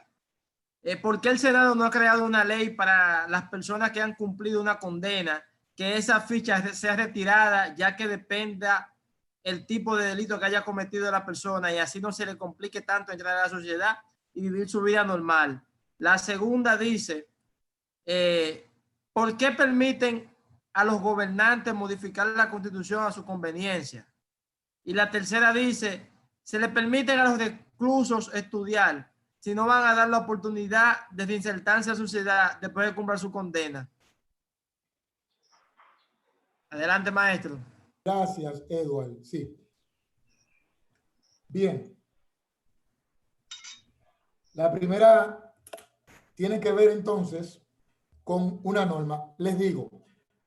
¿por qué el Senado no ha creado una ley para las personas que han cumplido una condena, que esa ficha sea retirada, ya que dependa el tipo de delito que haya cometido la persona y así no se le complique tanto entrar a la sociedad y vivir su vida normal? La segunda dice, ¿por qué permiten a los gobernantes modificar la Constitución a su conveniencia? Y la tercera dice, se le permiten a los reclusos estudiar si no van a dar la oportunidad de reinsertarse a la sociedad después de cumplir su condena. Adelante, maestro. Gracias, Edward. Sí. Bien. La primera tiene que ver entonces con una norma. Les digo,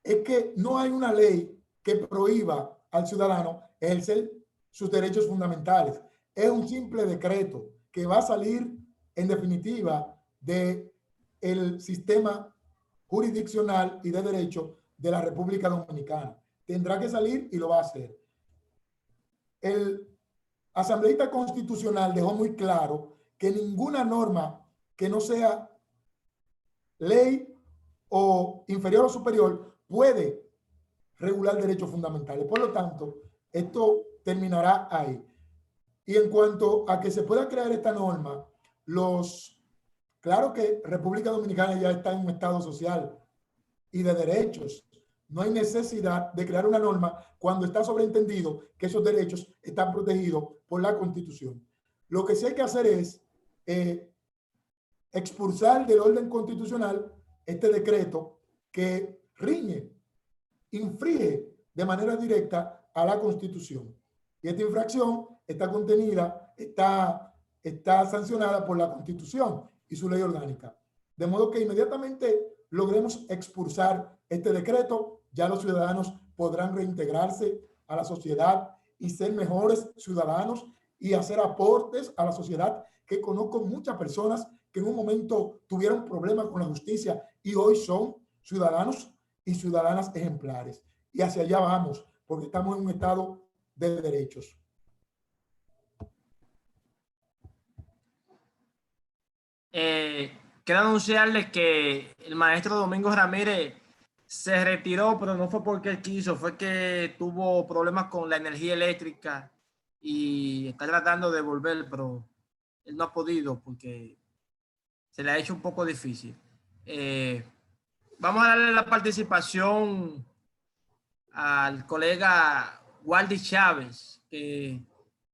es que no hay una ley que prohíba al ciudadano ejercer sus derechos fundamentales. Es un simple decreto que va a salir en definitiva del sistema jurisdiccional y de derecho de la República Dominicana. Tendrá que salir y lo va a hacer. El asambleísta constitucional dejó muy claro que ninguna norma que no sea ley o inferior o superior puede regular derechos fundamentales. Por lo tanto, esto terminará ahí. Y en cuanto a que se pueda crear esta norma, claro que República Dominicana ya está en un estado social y de derechos. No hay necesidad de crear una norma cuando está sobreentendido que esos derechos están protegidos por la Constitución. Lo que sí hay que hacer es expulsar del orden constitucional este decreto que riñe, infringe de manera directa a la Constitución. Y esta infracción está contenida, está sancionada por la Constitución y su ley orgánica. De modo que inmediatamente logremos expulsar este decreto, ya los ciudadanos podrán reintegrarse a la sociedad y ser mejores ciudadanos y hacer aportes a la sociedad, que conozco muchas personas que en un momento tuvieron problemas con la justicia y hoy son ciudadanos y ciudadanas ejemplares. Y hacia allá vamos, porque estamos en un estado de derechos. Quiero anunciarles que el maestro Domingo Ramírez se retiró, pero no fue porque él quiso, fue que tuvo problemas con la energía eléctrica y está tratando de volver, pero él no ha podido porque se le ha hecho un poco difícil. Vamos a darle la participación al colega Waldy Chávez, que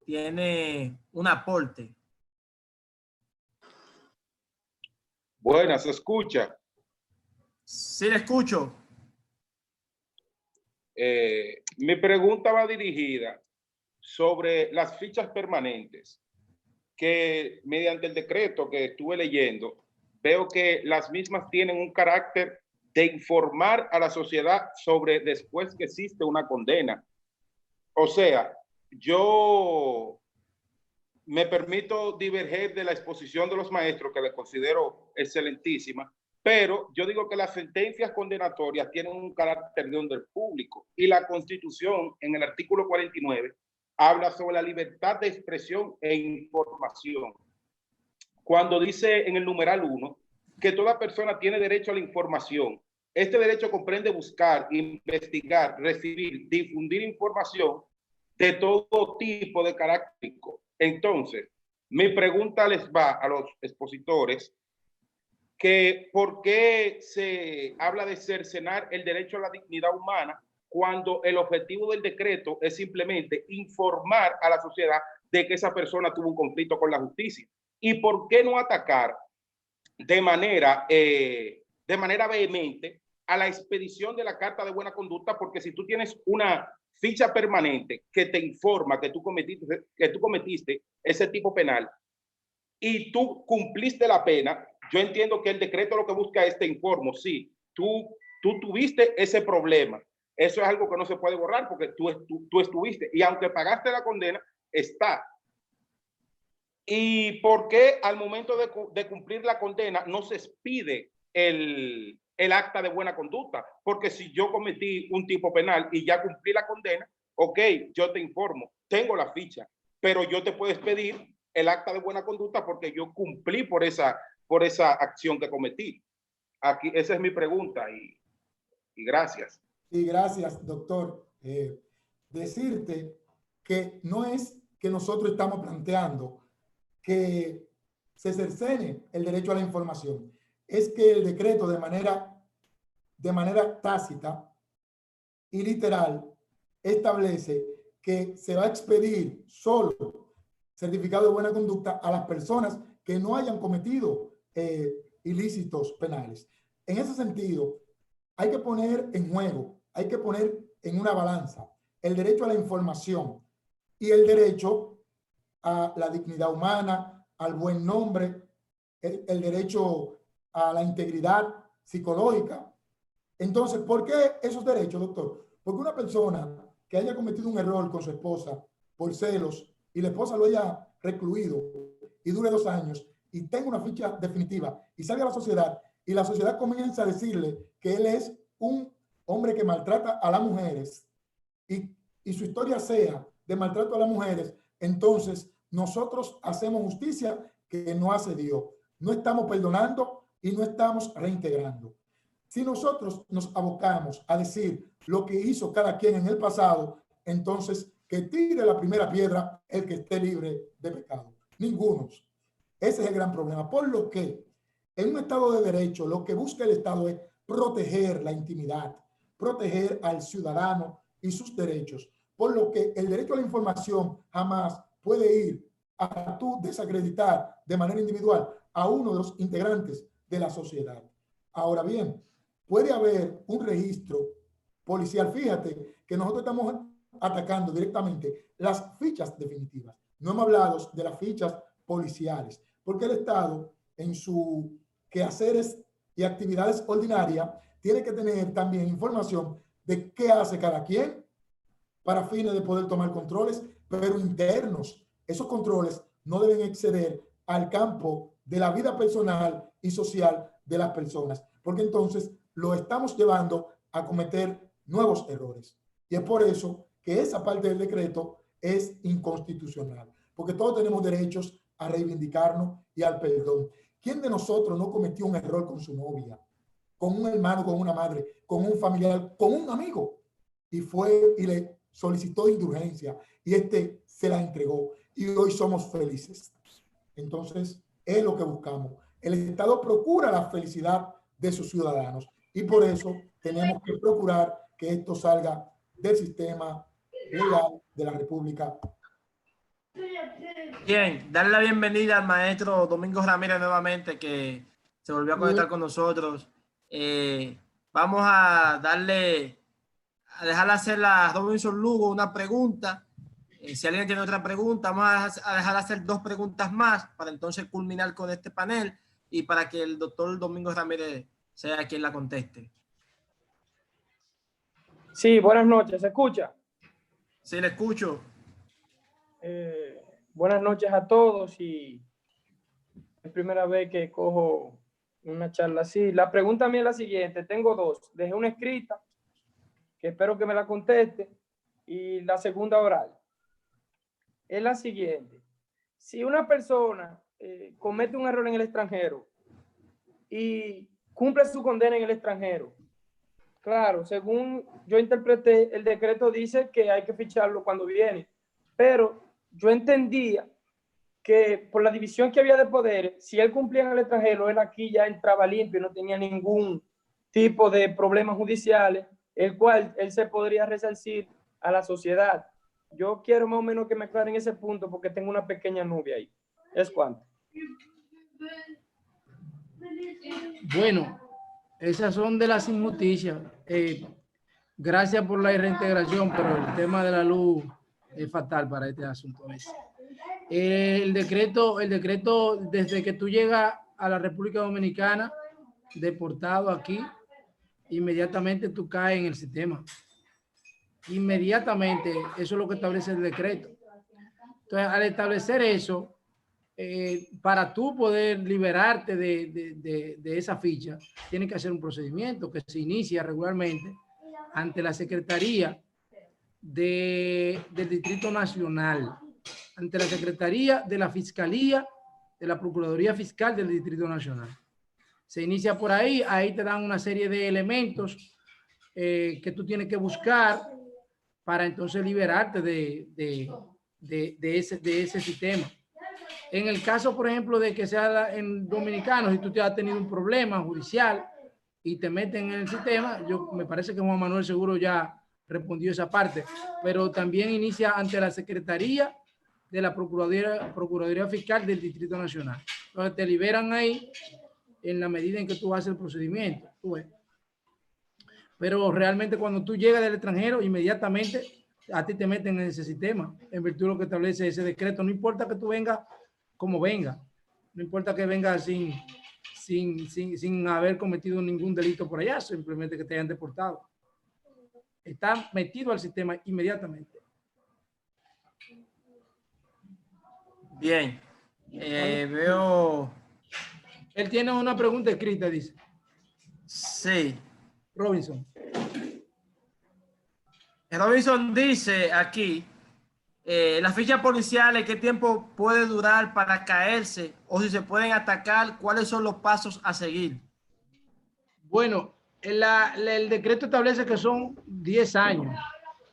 tiene un aporte. Buenas, ¿se escucha? Sí, le escucho. Mi pregunta va dirigida sobre las fichas permanentes, que mediante el decreto que estuve leyendo, veo que las mismas tienen un carácter de informar a la sociedad sobre después que existe una condena. O sea, yo me permito diverger de la exposición de los maestros, que la considero excelentísima, pero yo digo que las sentencias condenatorias tienen un carácter de orden público y la Constitución, en el artículo 49, habla sobre la libertad de expresión e información. Cuando dice en el numeral 1 que toda persona tiene derecho a la información, este derecho comprende buscar, investigar, recibir, difundir información de todo tipo de carácter. Entonces, mi pregunta les va a los expositores, que por qué se habla de cercenar el derecho a la dignidad humana cuando el objetivo del decreto es simplemente informar a la sociedad de que esa persona tuvo un conflicto con la justicia. ¿Y por qué no atacar de manera vehemente a la expedición de la carta de buena conducta? Porque si tú tienes una ficha permanente que te informa que tú cometiste ese tipo penal y tú cumpliste la pena, yo entiendo que el decreto lo que busca es te informo, sí, tú tuviste ese problema. Eso es algo que no se puede borrar porque tú estuviste, y aunque pagaste la condena, está. ¿Y por qué al momento de cumplir la condena no se expide el acta de buena conducta? Porque si yo cometí un tipo penal y ya cumplí la condena, ok, yo te informo, tengo la ficha, pero yo te puedo expedir el acta de buena conducta porque yo cumplí por esa acción que cometí. Aquí, esa es mi pregunta y gracias. Y gracias, doctor. Decirte que no es que nosotros estamos planteando que se cercene el derecho a la información, es que el decreto de manera tácita y literal establece que se va a expedir solo certificado de buena conducta a las personas que no hayan cometido ilícitos penales. En ese sentido, hay que poner en juego, hay que poner en una balanza el derecho a la información y el derecho a la dignidad humana, al buen nombre, el derecho a la integridad psicológica. Entonces, ¿por qué esos derechos, doctor? Porque una persona que haya cometido un error con su esposa por celos y la esposa lo haya recluido y dure 2 años y tenga una ficha definitiva y salga a la sociedad y la sociedad comienza a decirle que él es un hombre que maltrata a las mujeres y su historia sea de maltrato a las mujeres, entonces nosotros hacemos justicia que no hace Dios. No estamos perdonando y no estamos reintegrando. Si nosotros nos abocamos a decir lo que hizo cada quien en el pasado, entonces que tire la primera piedra el que esté libre de pecado. Ninguno. Ese es el gran problema. Por lo que en un Estado de Derecho lo que busca el Estado es proteger la intimidad, proteger al ciudadano y sus derechos. Por lo que el derecho a la información jamás puede ir a tú desacreditar de manera individual a uno de los integrantes de la sociedad. Ahora bien, puede haber un registro policial. Fíjate que nosotros estamos atacando directamente las fichas definitivas. No hemos hablado de las fichas policiales, porque el Estado en su quehaceres y actividades ordinarias, tiene que tener también información de qué hace cada quien para fines de poder tomar controles, pero internos. Esos controles no deben exceder al campo de la vida personal y social de las personas, porque entonces lo estamos llevando a cometer nuevos errores. Y es por eso que esa parte del decreto es inconstitucional, porque todos tenemos derechos a reivindicarnos y al perdón. ¿Quién de nosotros no cometió un error con su novia, con un hermano, con una madre, con un familiar, con un amigo? Y fue y le solicitó indulgencia y se la entregó y hoy somos felices. Entonces, es lo que buscamos. El Estado procura la felicidad de sus ciudadanos y por eso tenemos que procurar que esto salga del sistema legal de la República. Bien, darle la bienvenida al maestro Domingo Ramírez nuevamente, que se volvió a conectar con nosotros. Vamos a dejarle hacer a Robinson Lugo una pregunta. Si alguien tiene otra pregunta, vamos a dejar hacer 2 preguntas más para entonces culminar con este panel y para que el doctor Domingo Ramírez sea quien la conteste. Sí, buenas noches. ¿Se escucha? Sí, le escucho. Buenas noches a todos y es primera vez que cojo una charla así. La pregunta mía es la siguiente. Tengo 2. Dejé una escrita que espero que me la conteste y la segunda oral. Es la siguiente. Si una persona comete un error en el extranjero y cumple su condena en el extranjero, claro, según yo interpreté, el decreto dice que hay que ficharlo cuando viene, pero yo entendía que por la división que había de poderes, si él cumplía en el extranjero, él aquí ya entraba limpio y no tenía ningún tipo de problemas judiciales, el cual él se podría resarcir a la sociedad. Yo quiero más o menos que me aclaren ese punto porque tengo una pequeña nube ahí. ¿Es cuánto? Bueno, esas son de las injusticias. Gracias por la reintegración, pero el tema de la luz es fatal para este asunto. El decreto, desde que tú llegas a la República Dominicana, deportado aquí, inmediatamente tú caes en el sistema. Inmediatamente, eso es lo que establece el decreto. Entonces, al establecer eso, para tú poder liberarte de esa ficha, tienes que hacer un procedimiento que se inicia regularmente ante la Secretaría del Distrito Nacional, ante la Secretaría de la Fiscalía, de la Procuraduría Fiscal del Distrito Nacional. Se inicia por ahí, ahí te dan una serie de elementos que tú tienes que buscar para entonces liberarte de ese sistema. En el caso, por ejemplo, de que sea en dominicano, si tú te has tenido un problema judicial y te meten en el sistema, me parece que Juan Manuel seguro ya respondió esa parte, pero también inicia ante la Secretaría de la Procuraduría Fiscal del Distrito Nacional. Entonces te liberan ahí en la medida en que tú haces el procedimiento. ¿Tú ves? Pero realmente cuando tú llegas del extranjero, inmediatamente a ti te meten en ese sistema, en virtud de lo que establece ese decreto. No importa que tú vengas como venga, no importa que vengas sin haber cometido ningún delito por allá, simplemente que te hayan deportado. Está metido al sistema inmediatamente. Bien. Veo... Él tiene una pregunta escrita, dice. Sí. Robinson. Robinson dice aquí, las fichas policiales, ¿qué tiempo puede durar para caerse? O si se pueden atacar, ¿cuáles son los pasos a seguir? Bueno, el decreto establece que son 10 años,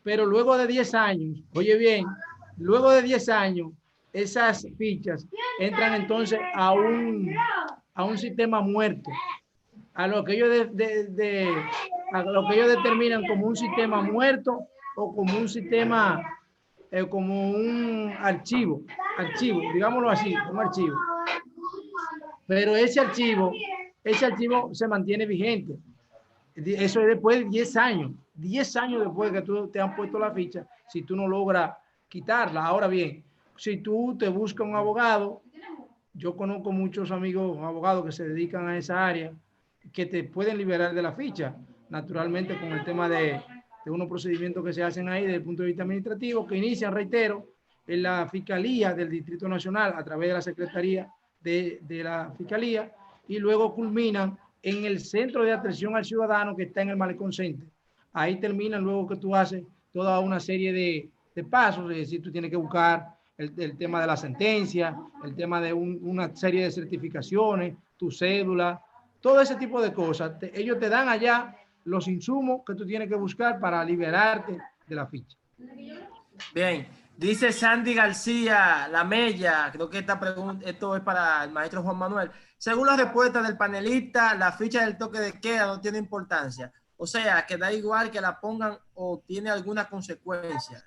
pero luego de 10 años, oye bien, luego de 10 años, esas fichas entran entonces a un sistema muerto, a lo que ellos determinan como un sistema muerto o como un sistema, como un archivo, digámoslo así, un archivo. Pero ese archivo se mantiene vigente. Eso es después de 10 años. 10 años después de que tú te han puesto la ficha, si tú no logras quitarla. Ahora bien, si tú te buscas un abogado, yo conozco muchos amigos abogados que se dedican a esa área que te pueden liberar de la ficha, naturalmente con el tema de unos procedimientos que se hacen ahí desde el punto de vista administrativo, que inician, reitero, en la Fiscalía del Distrito Nacional a través de la Secretaría de la Fiscalía, y luego culminan en el Centro de Atención al Ciudadano que está en el Malecón Center. Ahí terminan luego que tú haces toda una serie de pasos, es decir, tú tienes que buscar el tema de la sentencia, el tema de una serie de certificaciones, tu cédula, todo ese tipo de cosas. Ellos te dan allá los insumos que tú tienes que buscar para liberarte de la ficha. Bien, dice Sandy García, La Mella, creo que esto es para el maestro Juan Manuel. Según la respuesta del panelista, la ficha del toque de queda no tiene importancia. O sea, que da igual que la pongan o tiene alguna consecuencia.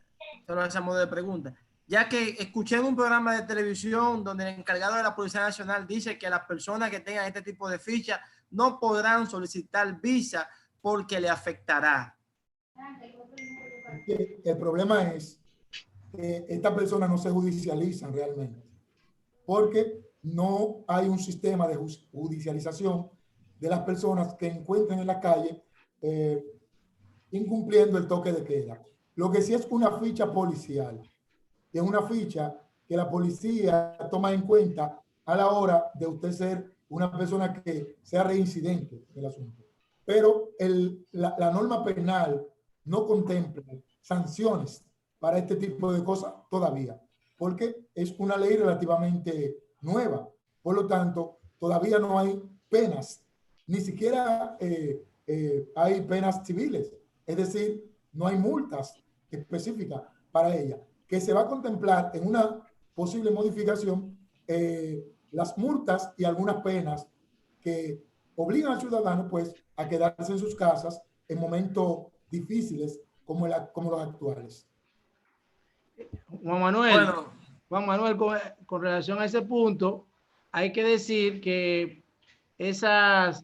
Solo ese modo de pregunta. Ya que escuché en un programa de televisión donde el encargado de la Policía Nacional dice que las personas que tengan este tipo de ficha no podrán solicitar visa porque le afectará. El problema es que estas personas no se judicializan realmente, porque no hay un sistema de judicialización de las personas que encuentren en la calle incumpliendo el toque de queda. Lo que sí es una ficha policial, es una ficha que la policía toma en cuenta a la hora de usted ser una persona que sea reincidente en el asunto. Pero la norma penal no contempla sanciones para este tipo de cosas todavía, porque es una ley relativamente nueva. Por lo tanto, todavía no hay penas, ni siquiera hay penas civiles. Es decir, no hay multas específicas para ella, que se va a contemplar en una posible modificación las multas y algunas penas que obligan al ciudadano pues a quedarse en sus casas en momentos difíciles como los actuales. Juan Manuel, Bueno, con relación a ese punto, hay que decir que esas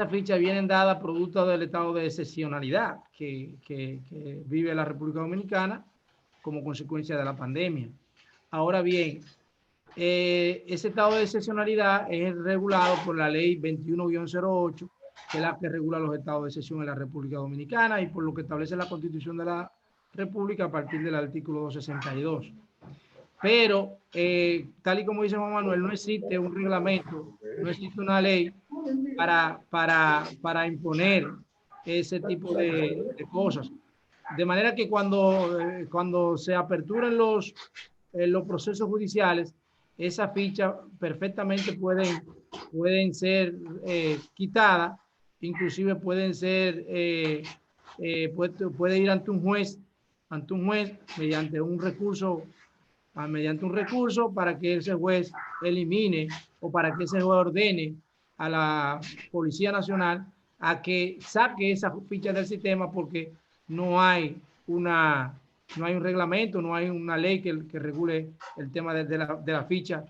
fichas vienen dadas producto del estado de excepcionalidad que vive la República Dominicana como consecuencia de la pandemia. Ahora bien, ese estado de excepcionalidad es regulado por la ley 21-08, que es la que regula los estados de excepción en la República Dominicana y por lo que establece la Constitución de la República a partir del artículo 262. Pero, tal y como dice Juan Manuel, no existe un reglamento, no existe una ley para imponer ese tipo de cosas. De manera que cuando se aperturen los procesos judiciales, esas fichas perfectamente pueden ser quitadas, inclusive pueden ser, puede ir ante un juez mediante un recurso para que ese juez elimine o para que ese juez ordene a la Policía Nacional a que saque esa ficha del sistema, porque no hay un reglamento, no hay una ley que regule el tema de la ficha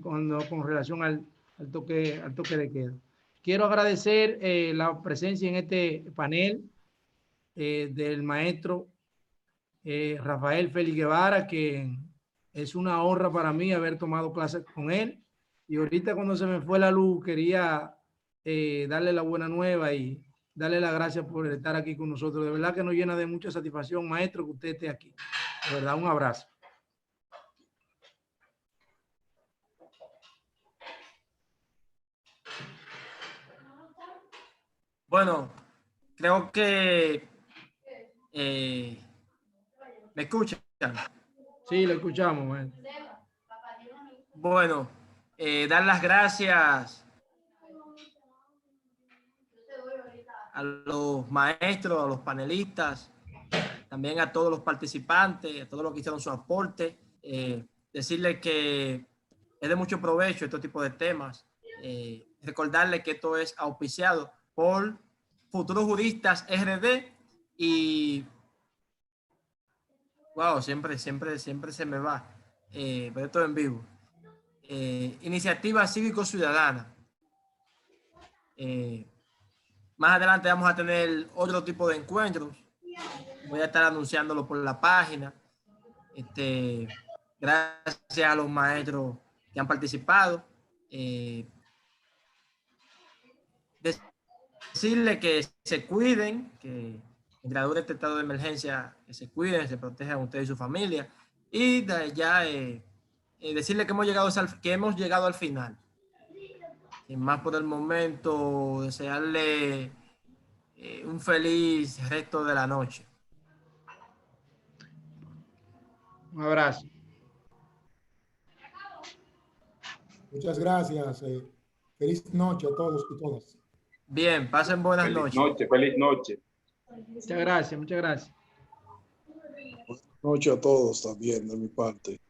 con relación al toque de queda. Quiero agradecer la presencia en este panel del maestro Rafael Félix Guevara, que es una honra para mí haber tomado clases con él. Y ahorita cuando se me fue la luz, quería darle la buena nueva y darle las gracias por estar aquí con nosotros. De verdad que nos llena de mucha satisfacción, maestro, que usted esté aquí. De verdad, un abrazo. bueno, creo que ¿me escuchan? Sí, lo escuchamos, maestro. Bueno, dar las gracias a los maestros, a los panelistas, también a todos los participantes, a todos los que hicieron su aporte. Decirles que es de mucho provecho este tipo de temas. Recordarles que esto es auspiciado por Futuros Juristas RD y wow, siempre se me va, pero esto en vivo. Iniciativa Cívico Ciudadana. Más adelante vamos a tener otro tipo de encuentros. Voy a estar anunciándolo por la página. Gracias a los maestros que han participado. decirle que se cuiden, que mientras dure este estado de emergencia, que se cuiden, se protejan ustedes y su familia. Y de ya decirle que hemos llegado al final. Sin más por el momento, desearle un feliz resto de la noche. Un abrazo. Muchas gracias. Feliz noche a todos y todas. Bien, pasen buenas Feliz noches. noche, feliz noche. Muchas gracias, muchas gracias. Buenas noches a todos también de mi parte.